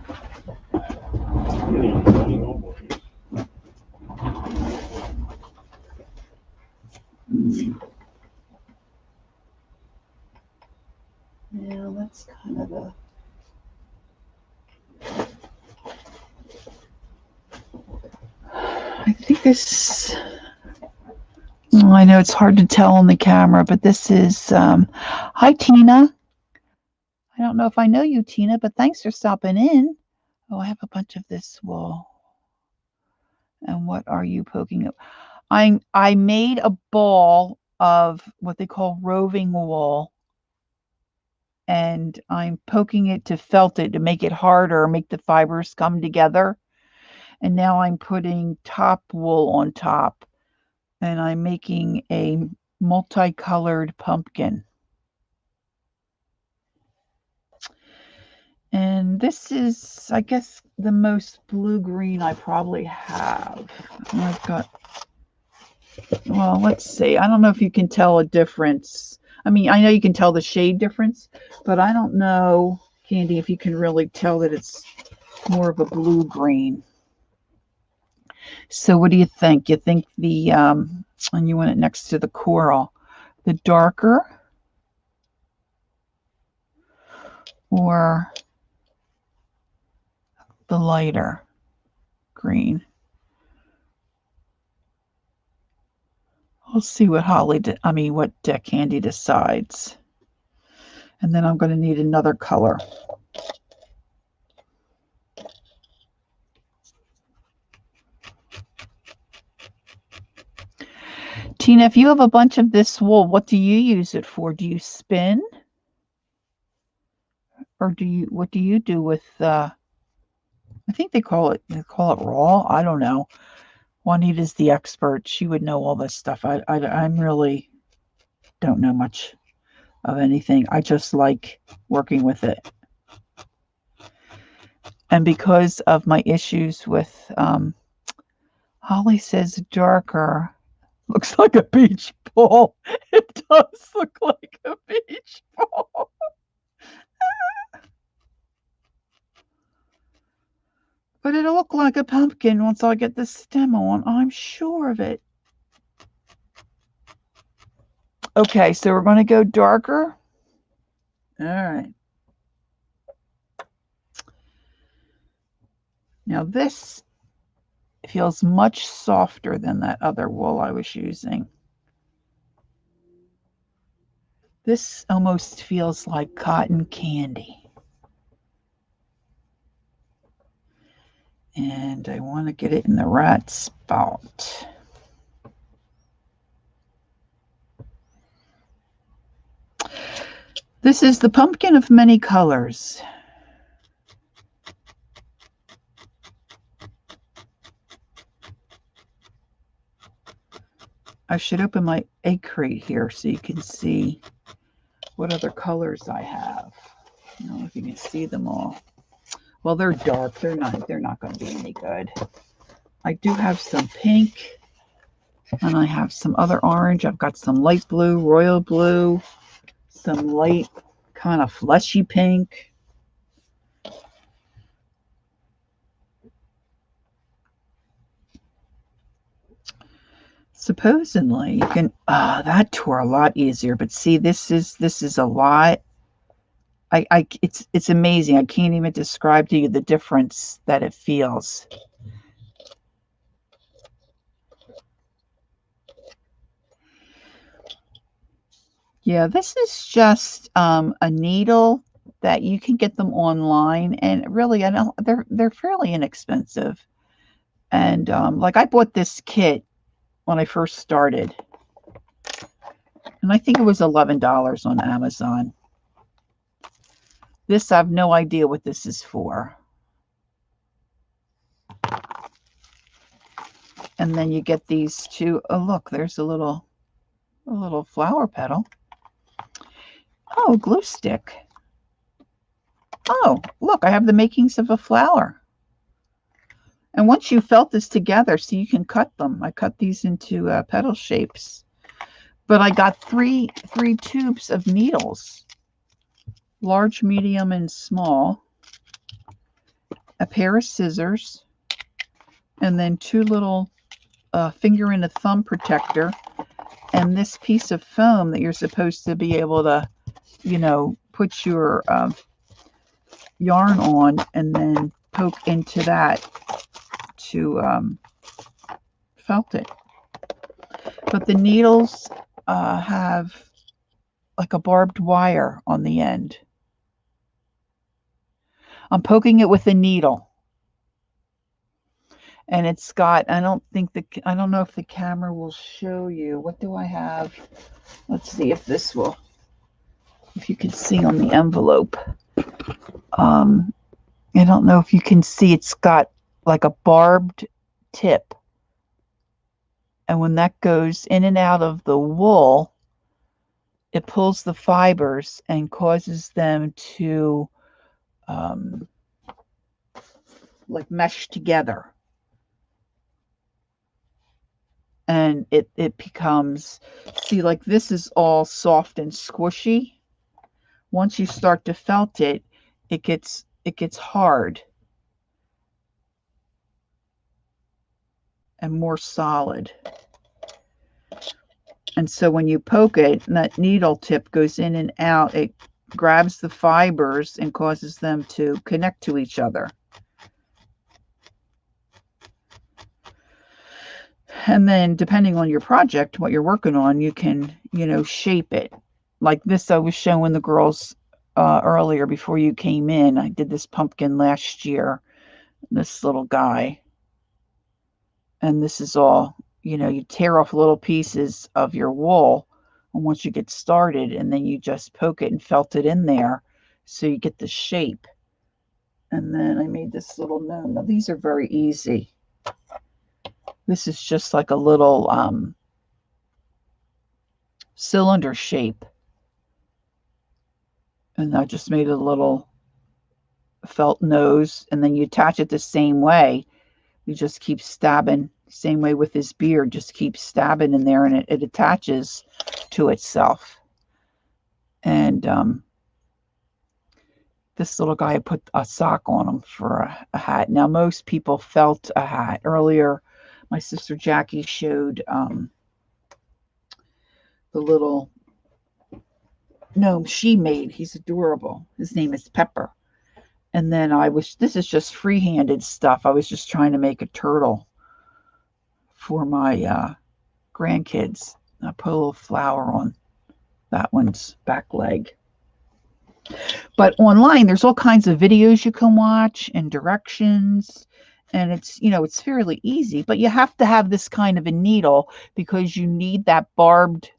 Yeah, that's kind of a... I think this... Oh, I know it's hard to tell on the camera, but this is... Hi, Tina. I don't know if I know you, Tina, but thanks for stopping in. Oh, I have a bunch of this wool. And what are you poking up? I made a ball of what they call roving wool. And I'm poking it to felt it to make it harder, make the fibers come together. And now I'm putting top wool on top. And I'm making a multicolored pumpkin. And this is, I guess, the most blue-green I probably have. And I've got, well, let's see. I don't know if you can tell a difference. I mean, I know you can tell the shade difference, but I don't know, Candy, if you can really tell that it's more of a blue-green. So what do you think? You think the, and you want it next to the coral, the darker or the lighter green? We'll see what what Candy decides. And then I'm going to need another color. Tina, if you have a bunch of this wool, what do you use it for? Do you spin? Or what do you do with, I think they call it raw. I don't know. Juanita's the expert. She would know all this stuff. I'm really don't know much of anything. I just like working with it. And because of my issues with, Holly says darker. Looks like a beach ball. It does look like a beach ball. But it'll look like a pumpkin once I get the stem on. I'm sure of it. Okay, so we're going to go darker. All right. Now this feels much softer than that other wool I was using. This almost feels like cotton candy. And I want to get it in the right spot. This is the pumpkin of many colors. I should open my egg crate here so you can see what other colors I have. I don't know if you can see them all. Well, they're dark. They're not going to be any good. I do have some pink, and I have some other orange. I've got some light blue, royal blue, some light kind of fleshy pink. Supposedly you can, that tore a lot easier, but see, this is a lot. It's amazing. I can't even describe to you the difference that it feels. Yeah, this is just a needle that you can get them online, and really, I don't. They're fairly inexpensive. And like I bought this kit when I first started, and I think it was $11 on Amazon. This, I have no idea what this is for. And then you get these two. Oh, look, there's a little flower petal. Oh, glue stick. Oh, look, I have the makings of a flower. And once you felt this together, so you can cut them. I cut these into petal shapes. But I got three tubes of needles, large, medium, and small, a pair of scissors, and then two little finger and a thumb protector, and this piece of foam that you're supposed to be able to, put your yarn on and then poke into that to felt it. But the needles have like a barbed wire on the end. I'm poking it with a needle. And it's got, I don't know if the camera will show you. What do I have? Let's see if you can see on the envelope. I don't know if you can see, it's got like a barbed tip. And when that goes in and out of the wool, it pulls the fibers and causes them to like mesh together. And it becomes, see, like this is all soft and squishy. Once you start to felt it, it gets hard and more solid. And so when you poke it, and that needle tip goes in and out, it grabs the fibers and causes them to connect to each other. And then depending on your project, what you're working on, you can, shape it. Like this, I was showing the girls earlier before you came in. I did this pumpkin last year, this little guy. And this is all, you tear off little pieces of your wool once you get started, and then you just poke it and felt it in there so you get the shape. And then I made this little gnome. Now these are very easy. This is just like a little cylinder shape. And I just made a little felt nose, and then you attach it the same way. You just keep stabbing, same way with his beard, just keep stabbing in there, and it attaches to itself. And this little guy, I put a sock on him for a hat. Now, most people felt a hat. Earlier, my sister Jackie showed the little gnome she made. He's adorable. His name is Pepper. And then this is just free-handed stuff. I was just trying to make a turtle for my grandkids. I put a little flower on that one's back leg. But online, there's all kinds of videos you can watch and directions. And it's fairly easy. But you have to have this kind of a needle because you need that barbed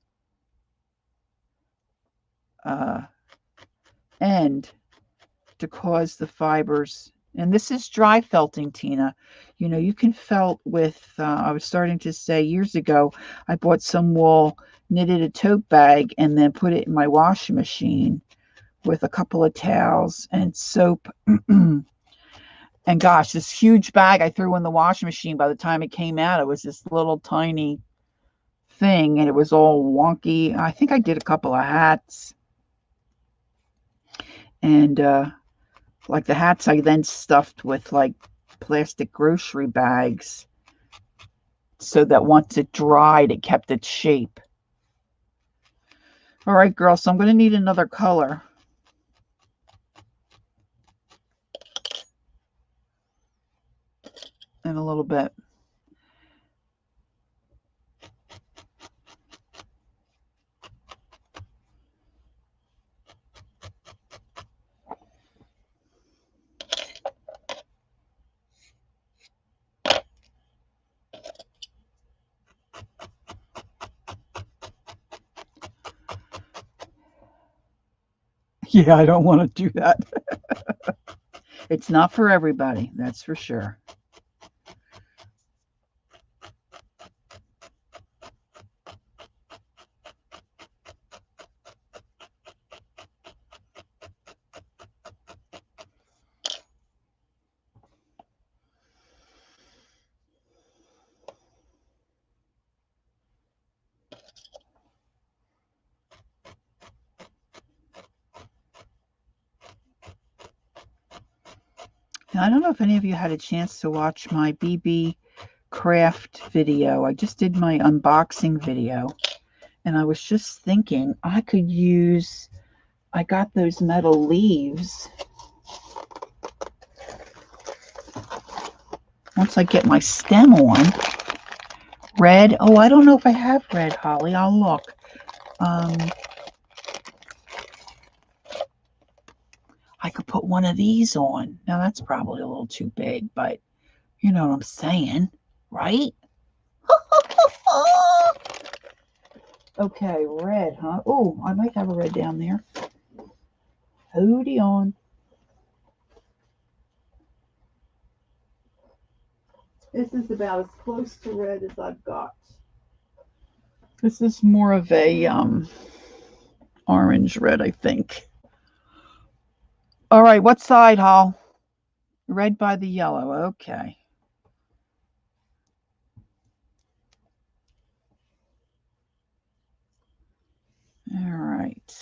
end to cause the fibers. And this is dry felting, Tina. You can felt with, I was starting to say years ago, I bought some wool, knitted a tote bag, and then put it in my washing machine with a couple of towels and soap. And gosh, this huge bag I threw in the washing machine, by the time it came out, it was this little tiny thing, and it was all wonky. I think I did a couple of hats. And like the hats I then stuffed with like plastic grocery bags so that once it dried, it kept its shape. All right, girls, so I'm going to need another color. In a little bit. Yeah, I don't want to do that. It's not for everybody, that's for sure. Now, I don't know if any of you had a chance to watch my BB craft video. I just did my unboxing video, and I was just thinking I could use, I got those metal leaves. Once I get my stem on, red. Oh, I don't know if I have red, Holly. I'll look. I could put one of these on. Now, that's probably a little too big, but you know what I'm saying, right? Okay, red, huh? Oh, I might have a red down there. Hold on. This is about as close to red as I've got. This is more of a orange red, I think. All right, what side, Hall? Red by the yellow. Okay. All right.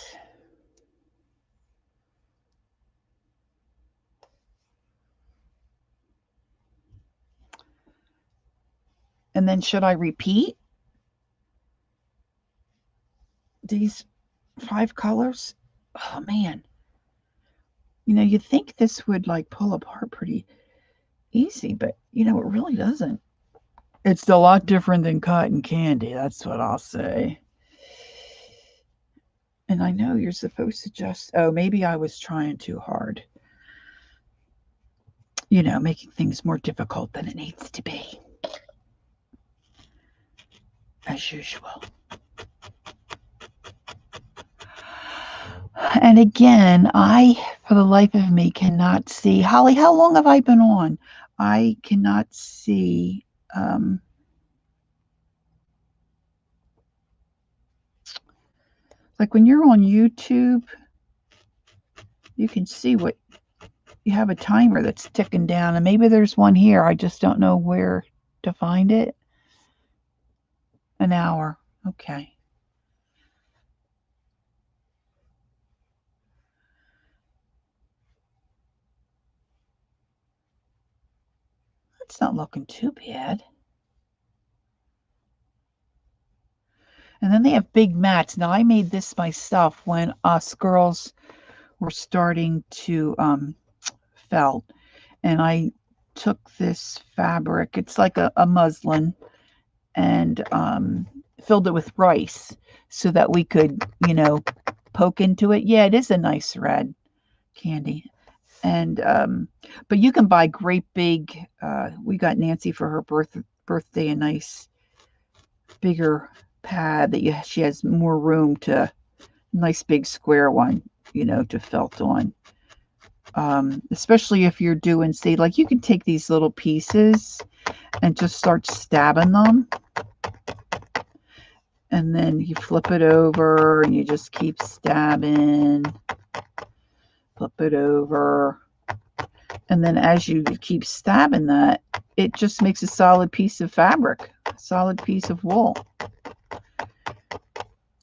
And then should I repeat these 5 colors? Oh, man. You know, you'd think this would like pull apart pretty easy, but you know, it really doesn't. It's a lot different than cotton candy. That's what I'll say. And I know you're supposed to just, oh, maybe I was trying too hard. You know, making things more difficult than it needs to be. As usual. And again, I, for the life of me, cannot see. Holly, how long have I been on? I cannot see. Like when you're on YouTube, you can see what you have a timer that's ticking down, and maybe there's one here. I just don't know where to find it. An hour. Okay. That's not looking too bad. And then they have big mats. Now, I made this myself when us girls were starting to felt. And I took this fabric, it's like a muslin, and filled it with rice so that we could, you know, poke into it. Yeah, it is a nice red candy. And but you can buy great big, we got Nancy for her birthday a nice bigger pad that she has more room to, nice big square one, you know, to felt on. Especially if you're doing, say, like you can take these little pieces and just start stabbing them. And then you flip it over and you just keep stabbing. Flip it over. And then as you keep stabbing that, it just makes a solid piece of fabric, a solid piece of wool.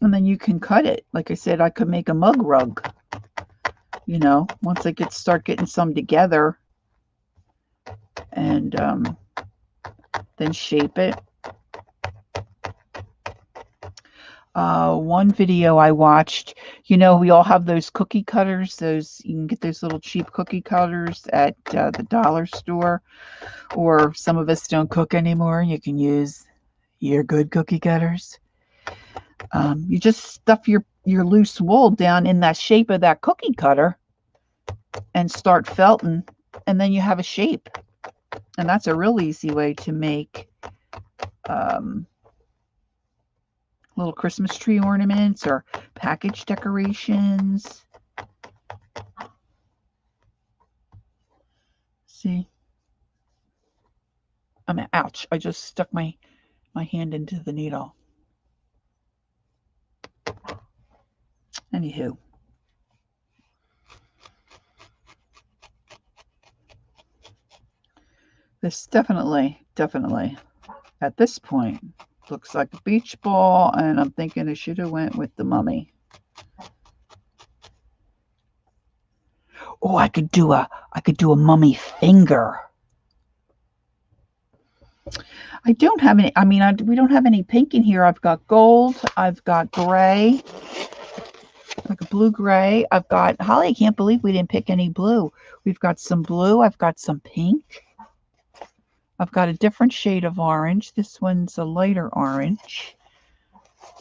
And then you can cut it. Like I said, I could make a mug rug. You know, once I start getting some together, and then shape it. One video I watched, you know, we all have those cookie cutters. Those, you can get those little cheap cookie cutters at the dollar store, or some of us don't cook anymore. You can use your good cookie cutters. You just stuff your loose wool down in that shape of that cookie cutter and start felting, and then you have a shape. And that's a real easy way to make little Christmas tree ornaments or package decorations. See? I mean, ouch. I just stuck my hand into the needle. Anywho. This definitely, at this point, looks like a beach ball, and I'm thinking I should have went with the mummy. Oh, I could do a mummy finger. I don't have any, I mean, we don't have any pink in here. I've got gold, I've got gray, like a blue-gray. I've got, Holly, I can't believe we didn't pick any blue. We've got some blue, I've got some pink. I've got a different shade of orange. This one's a lighter orange.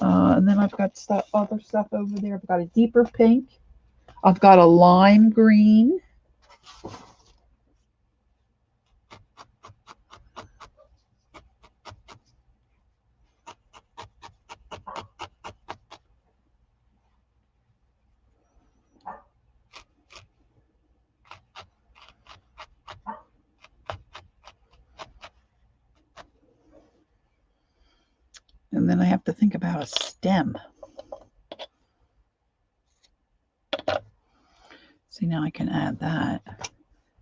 And then I've got other stuff over there. I've got a deeper pink. I've got a lime green. And then I have to think about a stem. See, now I can add that.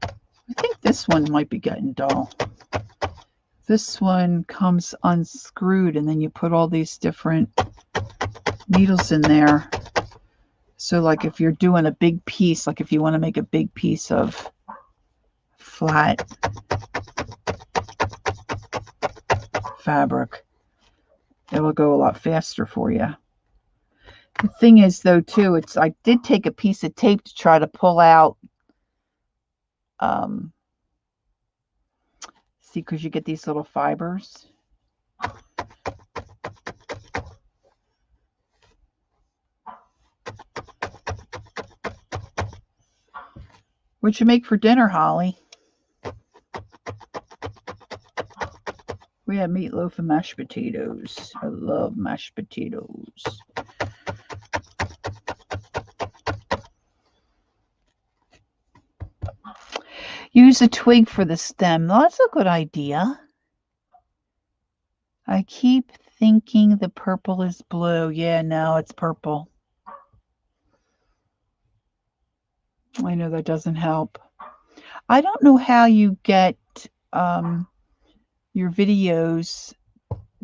I think this one might be getting dull. This one comes unscrewed, and then you put all these different needles in there. So like if you're doing a big piece, like if you want to make a big piece of flat fabric, it will go a lot faster for you. The thing is, though, too, I did take a piece of tape to try to pull out, see, because you get these little fibers. What'd you make for dinner, Holly? We had meatloaf and mashed potatoes. I love mashed potatoes. Use a twig for the stem. That's a good idea. I keep thinking the purple is blue. Yeah, no, it's purple. I know that doesn't help. I don't know how you get your videos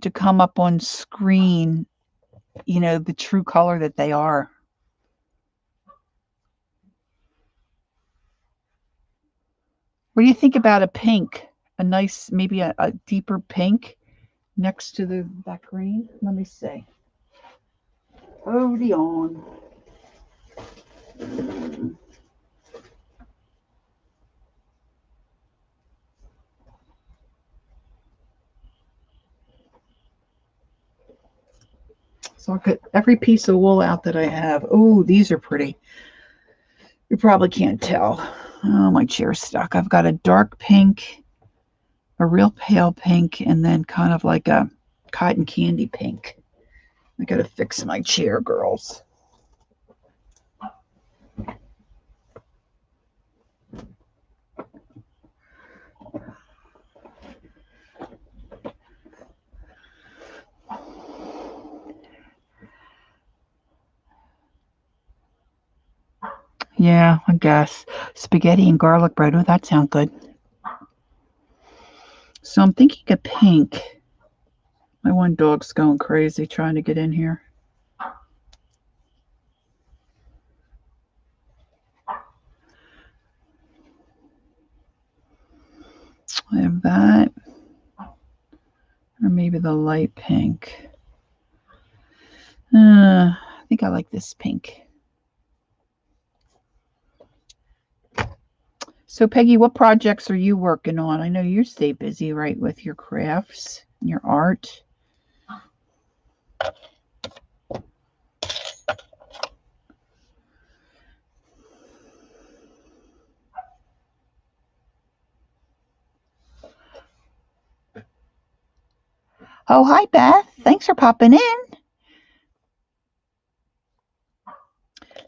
to come up on screen, you know, the true color that they are. What do you think about a pink? A nice, maybe a deeper pink next to that green? Let me see. Hold on. So I'll cut every piece of wool out that I have. Oh, these are pretty. You probably can't tell. Oh, my chair's stuck. I've got a dark pink, a real pale pink, and then kind of like a cotton candy pink. I got to fix my chair, girls. Yeah, I guess. Spaghetti and garlic bread. Oh, that sounds good. So I'm thinking of pink. My one dog's going crazy trying to get in here. I have that. Or maybe the light pink. I think I like this pink. So, Peggy, what projects are you working on? I know you stay busy, right, with your crafts and your art. Oh, hi, Beth. Thanks for popping in.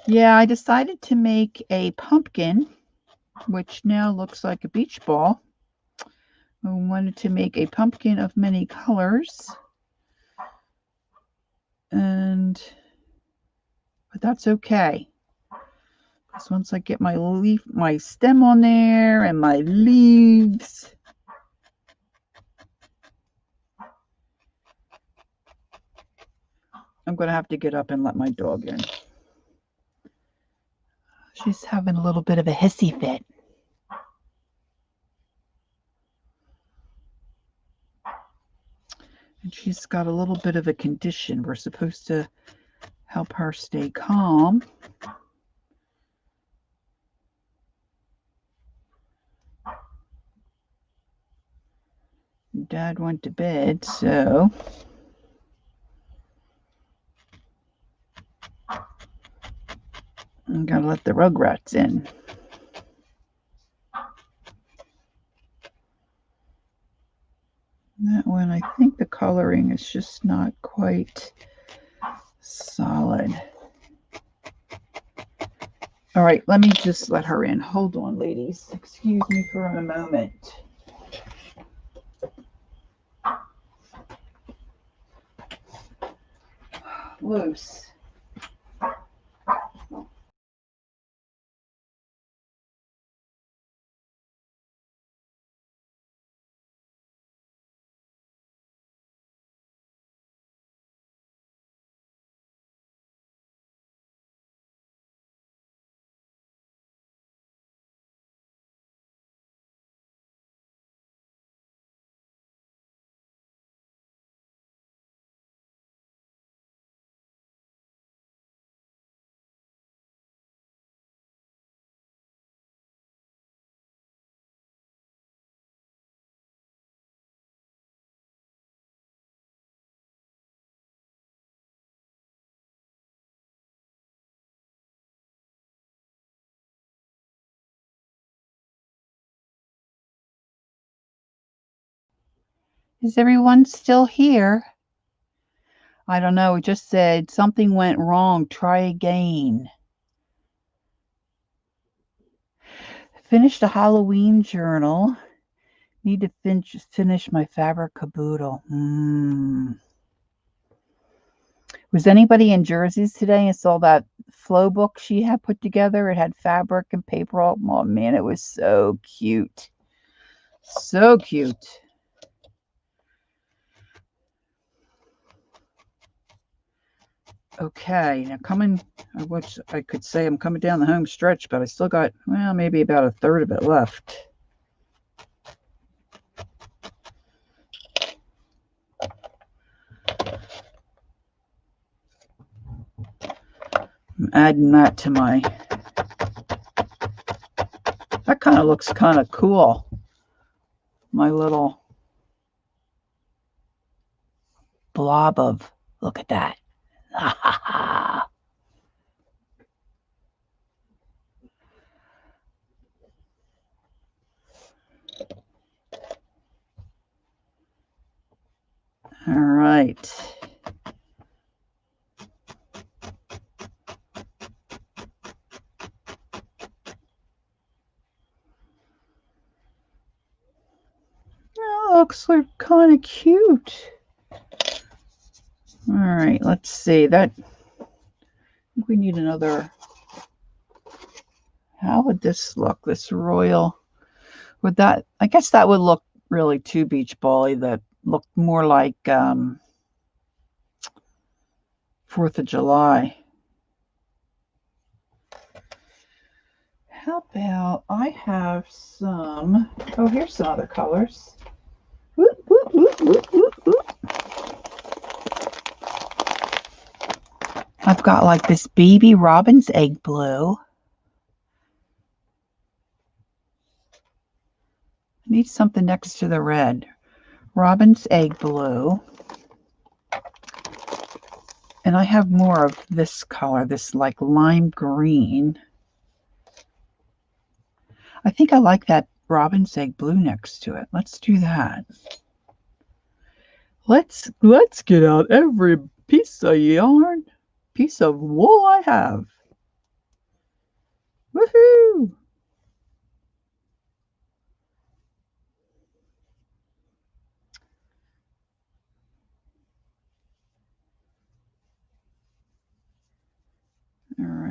Yeah, I decided to make a pumpkin. which now looks like a beach ball. I wanted to make a pumpkin of many colors. But that's okay. Because once I get my stem on there and my leaves, I'm going to have to get up and let my dog in. She's having a little bit of a hissy fit. And she's got a little bit of a condition. We're supposed to help her stay calm. Dad went to bed, so I'm going to let the Rugrats in. That one, I think the coloring is just not quite solid. All right, let me just let her in. Hold on, ladies. Excuse me for a moment. Loose. Is everyone still here? I don't know. It just said something went wrong. Try again. Finished a Halloween journal. Need to finish my fabric caboodle. Was anybody in Jersey's today and saw that flow book she had put together? It had fabric and paper. Oh man, it was so cute. So cute. Okay, now I could say I'm coming down the home stretch, but I still got, well, maybe about a third of it left. I'm adding that to that kind of looks kind of cool. My little blob of, look at that. All right. Oh, looks like kind of cute. All right, let's see. I think we need another. How would this look? This royal. Would that? I guess that would look really too beach ball-y. That looked more like 4th of July. How about I have some? Oh, here's some other colors. Whoop, whoop, whoop, whoop, whoop, whoop. I've got like this baby robin's egg blue. I need something next to the red. Robin's egg blue. And I have more of this color, this like lime green. I think I like that robin's egg blue next to it. Let's do that. Let's get out every piece of yarn, piece of wool I have. Woohoo!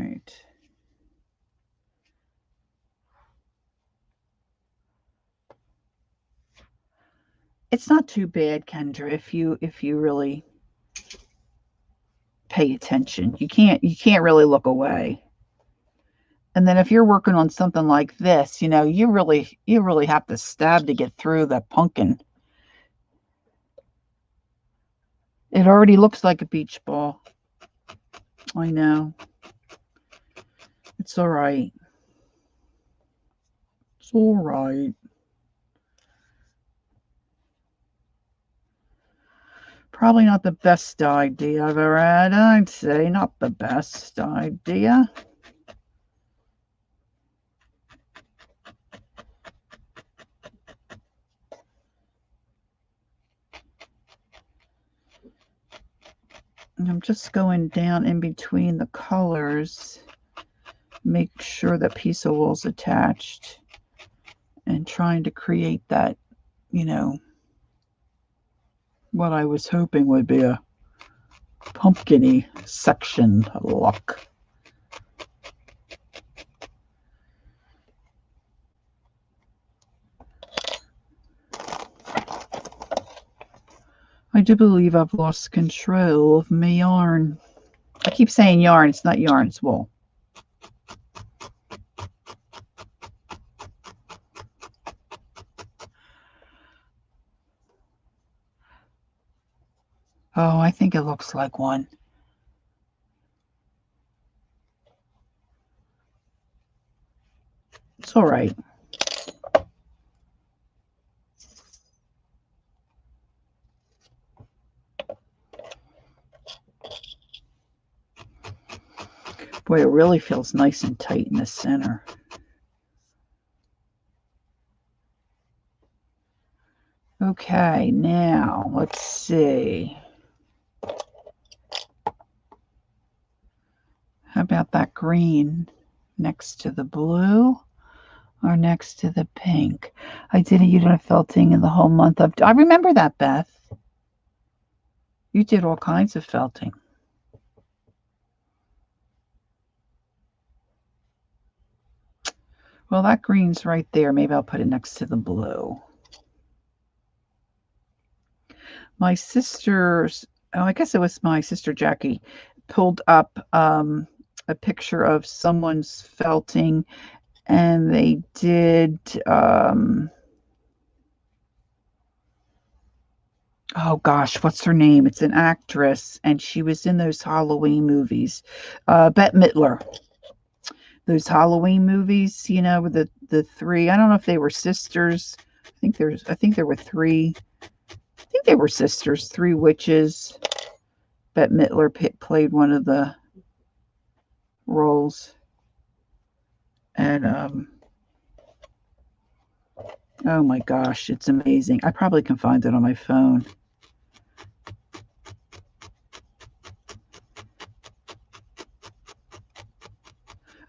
right. It's not too bad, Kendra, if you really pay attention. You can't really look away. And then if you're working on something like this, you know, you really have to stab to get through the pumpkin. It already looks like a beach ball. I know. It's all right. It's all right. Probably not the best idea I've ever had. I'd say not the best idea. And I'm just going down in between the colors, make sure that piece of wool's attached, and trying to create that, you know, what I was hoping would be a pumpkin-y section look. I do believe I've lost control of my yarn. I keep saying yarn. It's not yarn. It's wool. Oh, I think it looks like one. It's all right. Boy, it really feels nice and tight in the center. Okay, now let's see. How about that green next to the blue or next to the pink? I did a unit of felting in the whole month of... I remember that, Beth. You did all kinds of felting. Well, that green's right there. Maybe I'll put it next to the blue. My sister's, oh, I guess it was my sister Jackie, pulled up a picture of someone's felting, and they did, oh gosh, what's her name? It's an actress, and she was in those Halloween movies. Bette Midler. Those Halloween movies, you know, with the three. I don't know if they were sisters. I think there were three. I think they were sisters, three witches. Bette Midler played one of the roles. And oh my gosh, it's amazing. I probably can find it on my phone.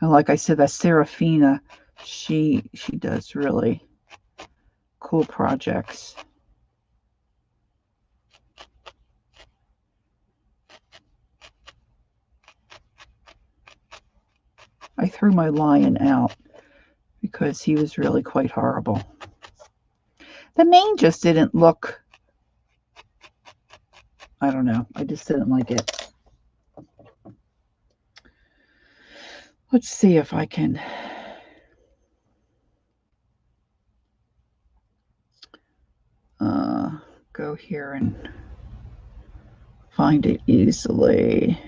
And like I said, that Serafina, she does really cool projects. I threw my lion out because he was really quite horrible. The mane just didn't look, I don't know, I just didn't like it. Let's see if I can go here and find it easily.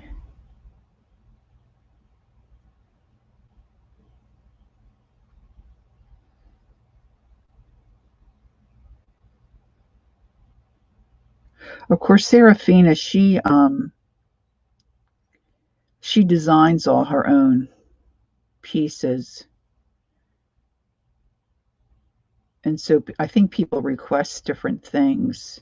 Of course, Serafina, she designs all her own pieces. And so I think people request different things.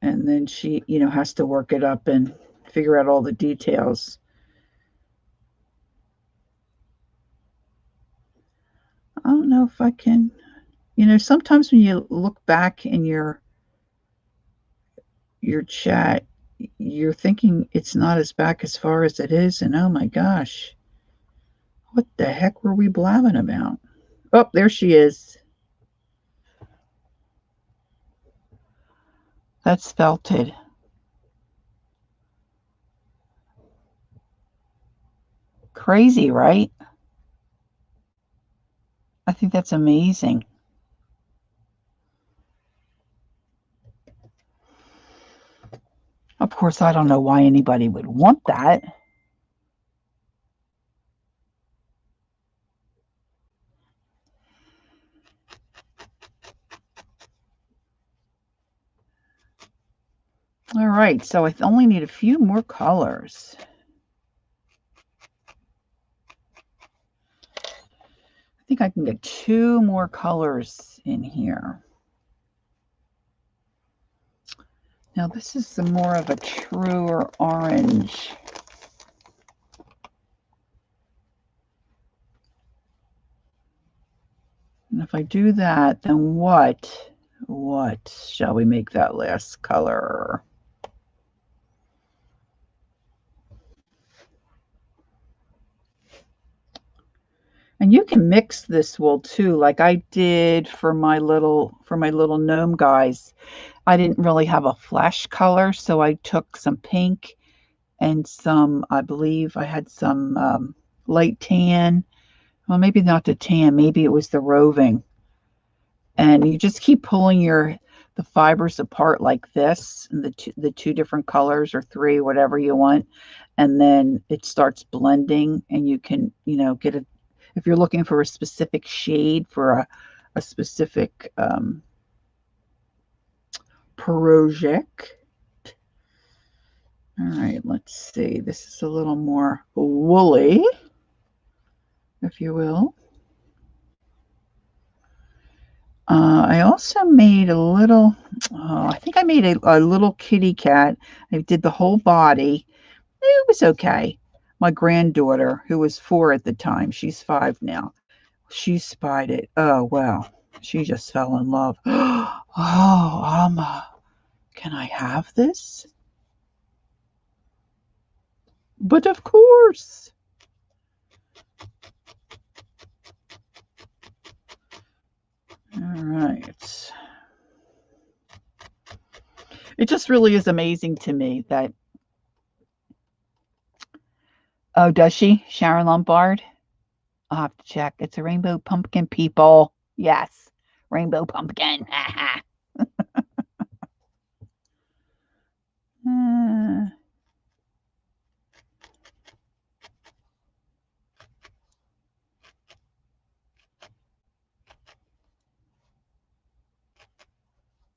And then she, you know, has to work it up and figure out all the details. I don't know if I can, you know, sometimes when you look back in your chat, you're thinking it's not as back as far as it is, and oh my gosh, what the heck were we blabbing about? Oh, there she is. That's felted. Crazy, right? I think that's amazing. Of course, I don't know why anybody would want that. All right, so I only need a few more colors. I think I can get 2 more colors in here. Now this is some more of a truer orange. And if I do that, then what shall we make that last color? And you can mix this wool too, like I did for my little gnome guys. I didn't really have a flash color, so I took some pink and some, I believe I had some light tan. Well, maybe not the tan, maybe it was the roving. And you just keep pulling the fibers apart like this, and the two different colors or 3, whatever you want, and then it starts blending, and you can, get a, if you're looking for a specific shade for a specific project. All right, let's see. This is a little more woolly, if you will. I also made a little, I think I made a little kitty cat. I did the whole body. It was okay. My granddaughter, who was 4 at the time, she's 5 now, she spied it. Oh, wow. She just fell in love. Oh, Alma, can I have this? But of course. All right. It just really is amazing to me that. Oh, does she? Sharon Lombard? I'll have to check. It's a rainbow pumpkin, people. Yes. Rainbow pumpkin.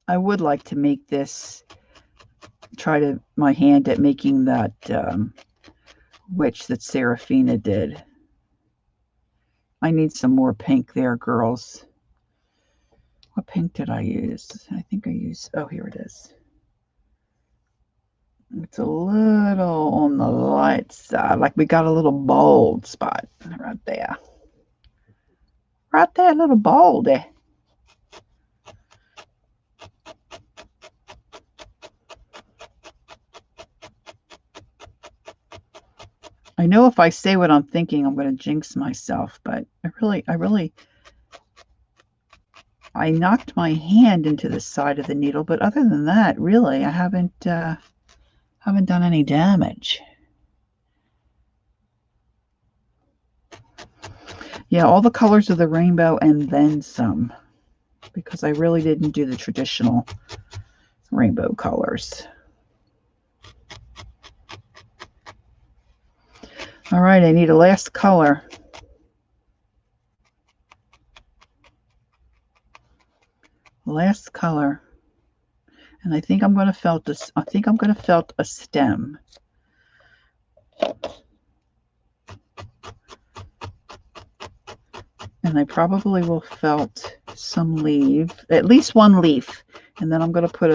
I would like to make this, try my hand at making that witch that Serafina did. I need some more pink there, girls. What pink did I use? I think I used, oh, here it is. It's a little on the light side, like we got a little bold spot right there. Right there, a little bold. I know if I say what I'm thinking, I'm going to jinx myself, but I knocked my hand into the side of the needle, but other than that, really, I haven't done any damage. Yeah, all the colors of the rainbow and then some, because I really didn't do the traditional rainbow colors. All right, I need a last color. Last color. And I think I'm going to felt this. I think I'm going to felt a stem. And I probably will felt some leaf, at least one leaf. And then I'm going to put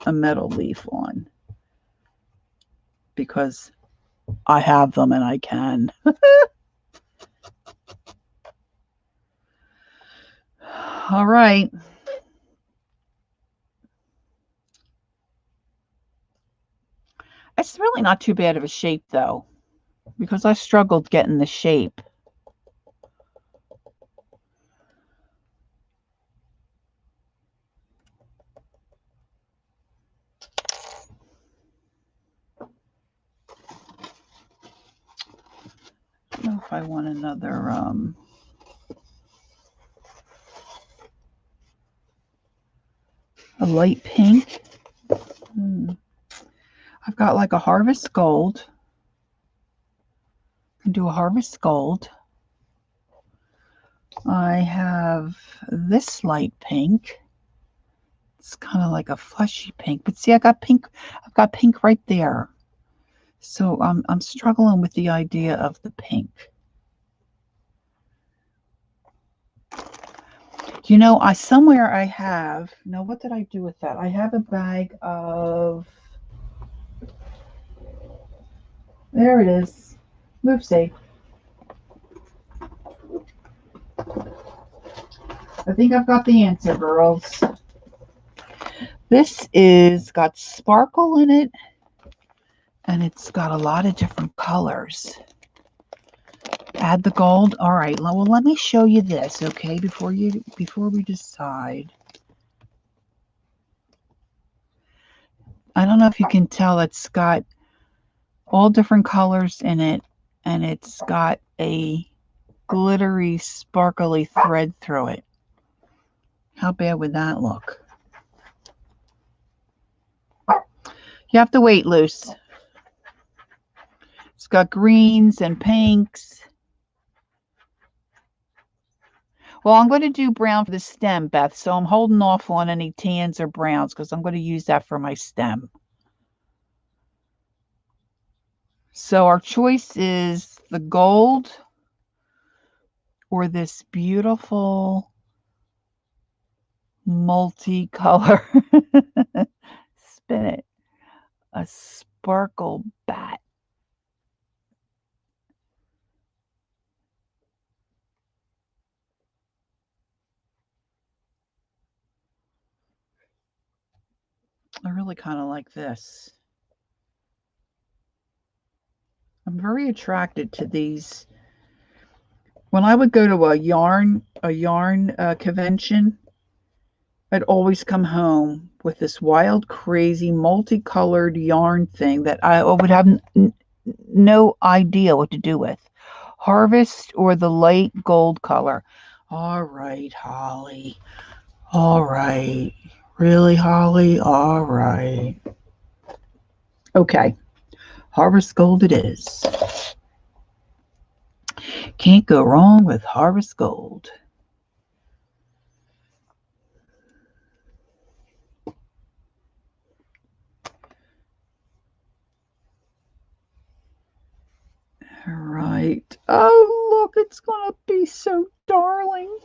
a metal leaf on, because I have them and I can. All right. It's really not too bad of a shape, though, because I struggled getting the shape. I don't know if I want another a light pink. I've got like a harvest gold. I can do a harvest gold. I have this light pink. It's kind of like a fleshy pink, but see, I got pink. I've got pink right there. So I'm struggling with the idea of the pink. You know, somewhere I have. Now, what did I do with that? I have a bag of. There it is. Oopsie. I think I've got the answer, girls. This is got sparkle in it, and it's got a lot of different colors. Add the gold. All right. Well, let me show you this, okay? Before we decide. I don't know if you can tell. It's got all different colors in it, and it's got a glittery, sparkly thread through it. How bad would that look? You have to wait, Luce. It's got greens and pinks. Well, I'm going to do brown for the stem, Beth, so I'm holding off on any tans or browns because I'm going to use that for my stem. So our choice is the gold or this beautiful multicolor. Spin it. A sparkle bat. I really kind of like this. I'm very attracted to these. When I would go to a yarn convention, I'd always come home with this wild, crazy, multicolored yarn thing that I would have no idea what to do with. Harvest or the light gold color. All right, Holly. All right. Really, Holly? All right. Okay. Harvest gold it is. Can't go wrong with harvest gold. All right. Oh, look, it's going to be so darling.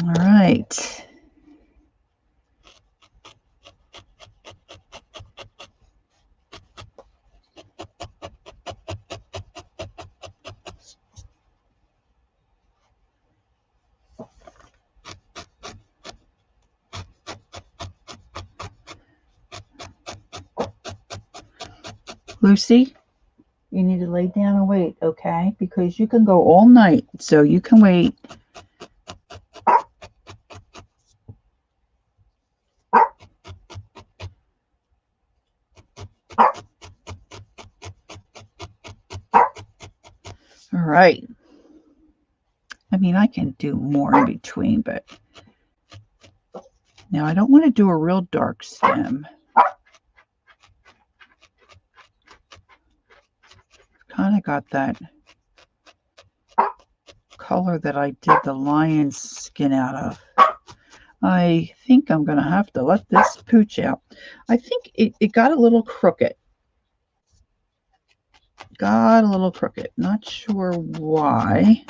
All right. Lucy, you need to lay down and wait, okay? Because you can go all night, so you can wait. All right. I mean, I can do more in between, but now I don't want to do a real dark stem. Kind of got that color that I did the lion's skin out of. I think I'm going to have to let this pooch out. I think it got a little crooked. Got a little crooked. Not sure why.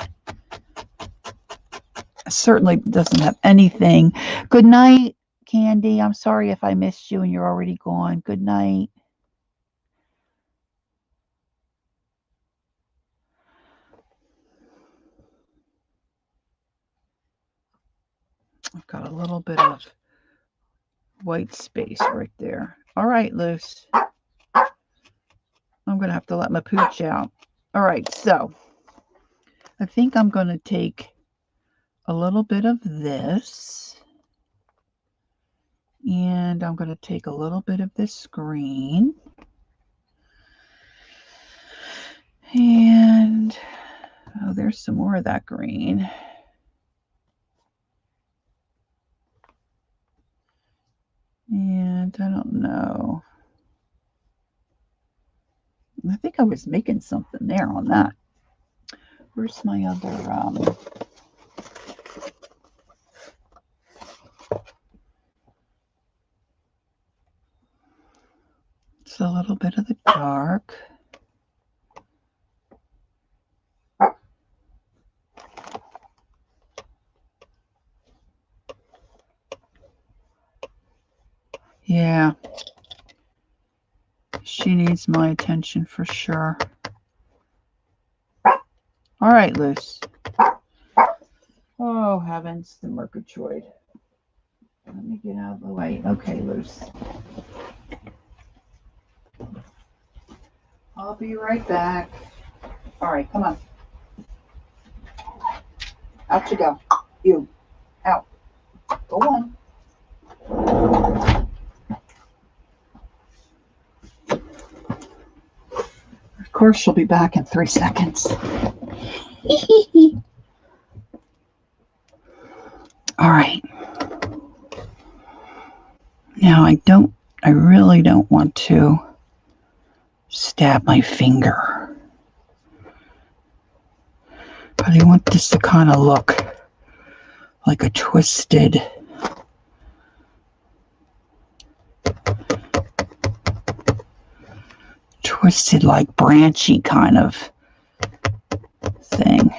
It certainly doesn't have anything. Good night, Candy. I'm sorry if I missed you and you're already gone. Good night. a little bit of white space right there. All right, Luce. I'm going to have to let my pooch out. All right, so I think I'm going to take a little bit of this, and I'm going to take a little bit of this green, and oh, there's some more of that green. And I don't know. I think I was making something there on that. Where's my other it's a little bit of the dark. Yeah. She needs my attention for sure. All right, Luce. Oh, heavens, the Murgatroyd. Let me get out of the way. Okay, Luce. I'll be right back. All right, come on. Out you go. You. Out. Go on. Of course, she'll be back in 3 seconds. All right. Now, I really don't want to stab my finger. But I want this to kind of look like a twisted like branchy kind of thing.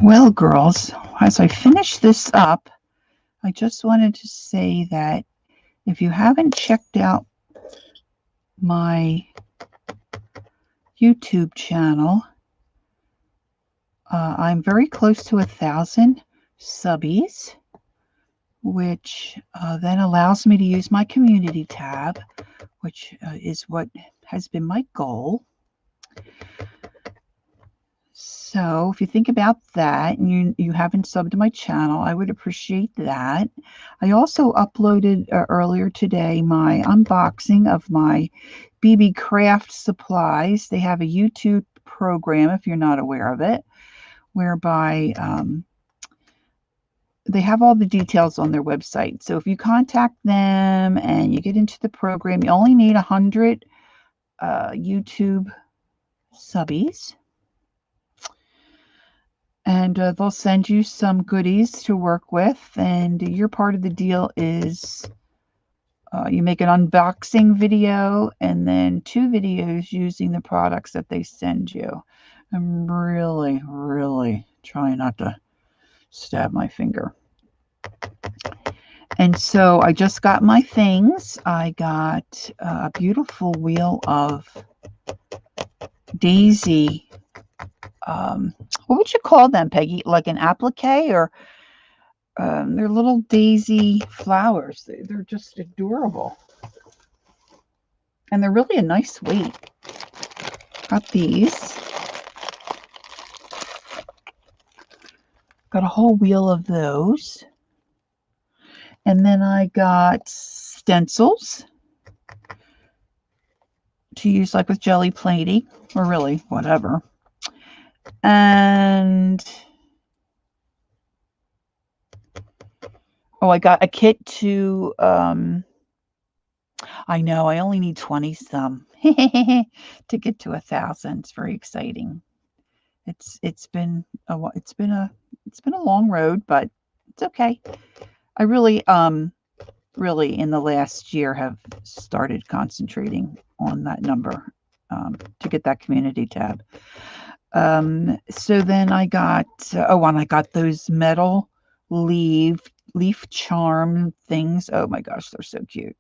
Well, girls, as I finish this up, I just wanted to say that if you haven't checked out my YouTube channel, I'm very close to 1,000 subbies, which then allows me to use my community tab, which is what has been my goal. So if you think about that and you haven't subbed to my channel, I would appreciate that. I also uploaded earlier today my unboxing of my BB Craft supplies. They have a YouTube program, if you're not aware of it, whereby they have all the details on their website. So if you contact them and you get into the program, you only need 100 YouTube subbies. And they'll send you some goodies to work with. And your part of the deal is you make an unboxing video and then 2 videos using the products that they send you. I'm really, really trying not to stab my finger. And so I just got my things. I got a beautiful wheel of daisy. What would you call them, Peggy? Like an applique, or they're little daisy flowers. They're just adorable. And they're really a nice weight. Got these. Got a whole wheel of those. And then I got stencils to use like with jelly plating, or really whatever. And oh, I got a kit to I know I only need 20 some to get to 1,000. It's very exciting. It's been a long road, but it's okay. I really in the last year have started concentrating on that number to get that community tab. So then I got and I got those metal leaf leaf charm things. Oh my gosh, they're so cute.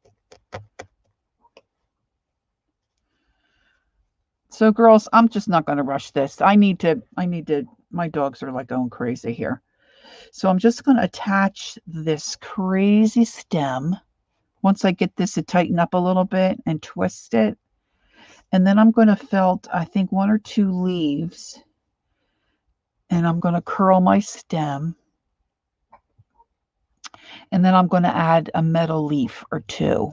So girls, I'm just not going to rush this. I need to, my dogs are like going crazy here. So I'm just going to attach this crazy stem. Once I get this to tighten up a little bit and twist it. And then I'm going to felt, I think, 1 or 2 leaves. And I'm going to curl my stem. And then I'm going to add a metal leaf or 2.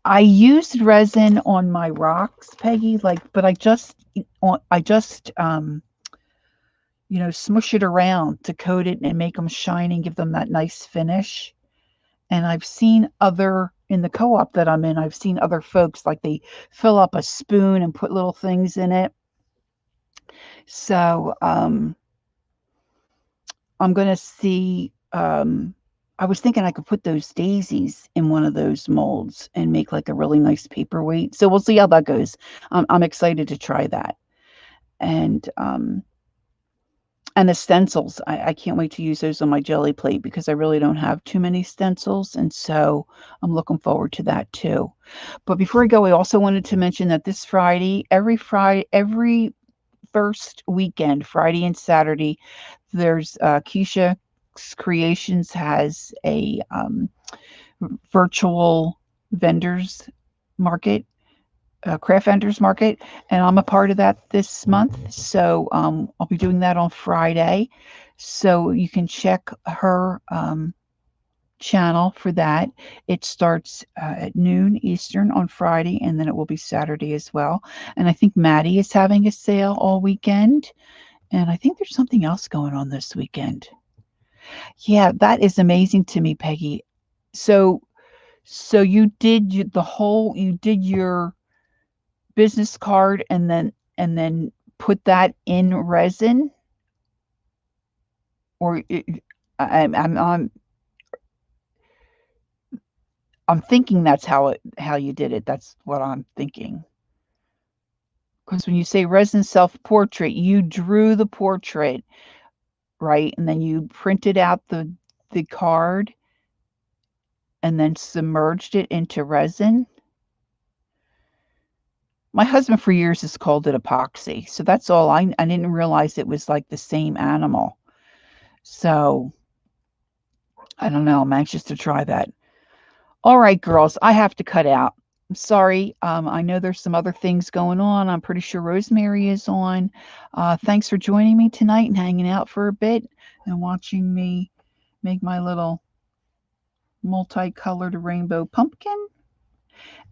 I used resin on my rocks, Peggy, but I just smush it around to coat it and make them shiny and give them that nice finish. And I've seen in the co-op that I'm in, I've seen other folks, like they fill up a spoon and put little things in it. So I'm going to see, I was thinking I could put those daisies in one of those molds and make like a really nice paperweight. So we'll see how that goes. I'm excited to try that. And the stencils, I can't wait to use those on my jelly plate because I really don't have too many stencils. And so I'm looking forward to that too. But before I go, I also wanted to mention that this Friday, every first weekend, Friday and Saturday, there's Keisha Creations has a virtual vendors market, craft vendors market, and I'm a part of that this month. So I'll be doing that on Friday. So you can check her channel for that. It starts at noon Eastern on Friday, and then it will be Saturday as well. And I think Maddie is having a sale all weekend. And I think there's something else going on this weekend. Yeah, that is amazing to me, Peggy. So you did your business card and then put that in resin, or I'm thinking that's how you did it. That's what I'm thinking. Because when you say resin self-portrait, you drew the portrait, right? And then you printed out the card and then submerged it into resin. My husband for years has called it epoxy. So that's all. I didn't realize it was like the same animal. So I don't know. I'm anxious to try that. All right, girls, I have to cut out. I'm sorry. I know there's some other things going on. I'm pretty sure Rosemary is on. Thanks for joining me tonight and hanging out for a bit and watching me make my little multicolored rainbow pumpkin.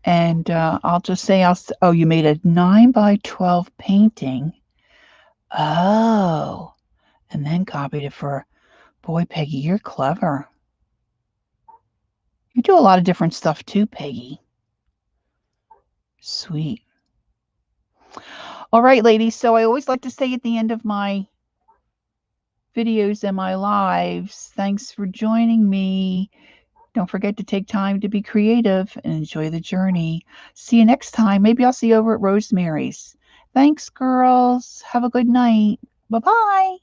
And I'll just say, oh, you made a 9x12 painting. Oh, and then copied it for, boy, Peggy, you're clever. You do a lot of different stuff too, Peggy. Sweet. All right, ladies. So I always like to say at the end of my videos and my lives, thanks for joining me. Don't forget to take time to be creative and enjoy the journey. See you next time. Maybe I'll see you over at Rosemary's. Thanks, girls. Have a good night. Bye-bye.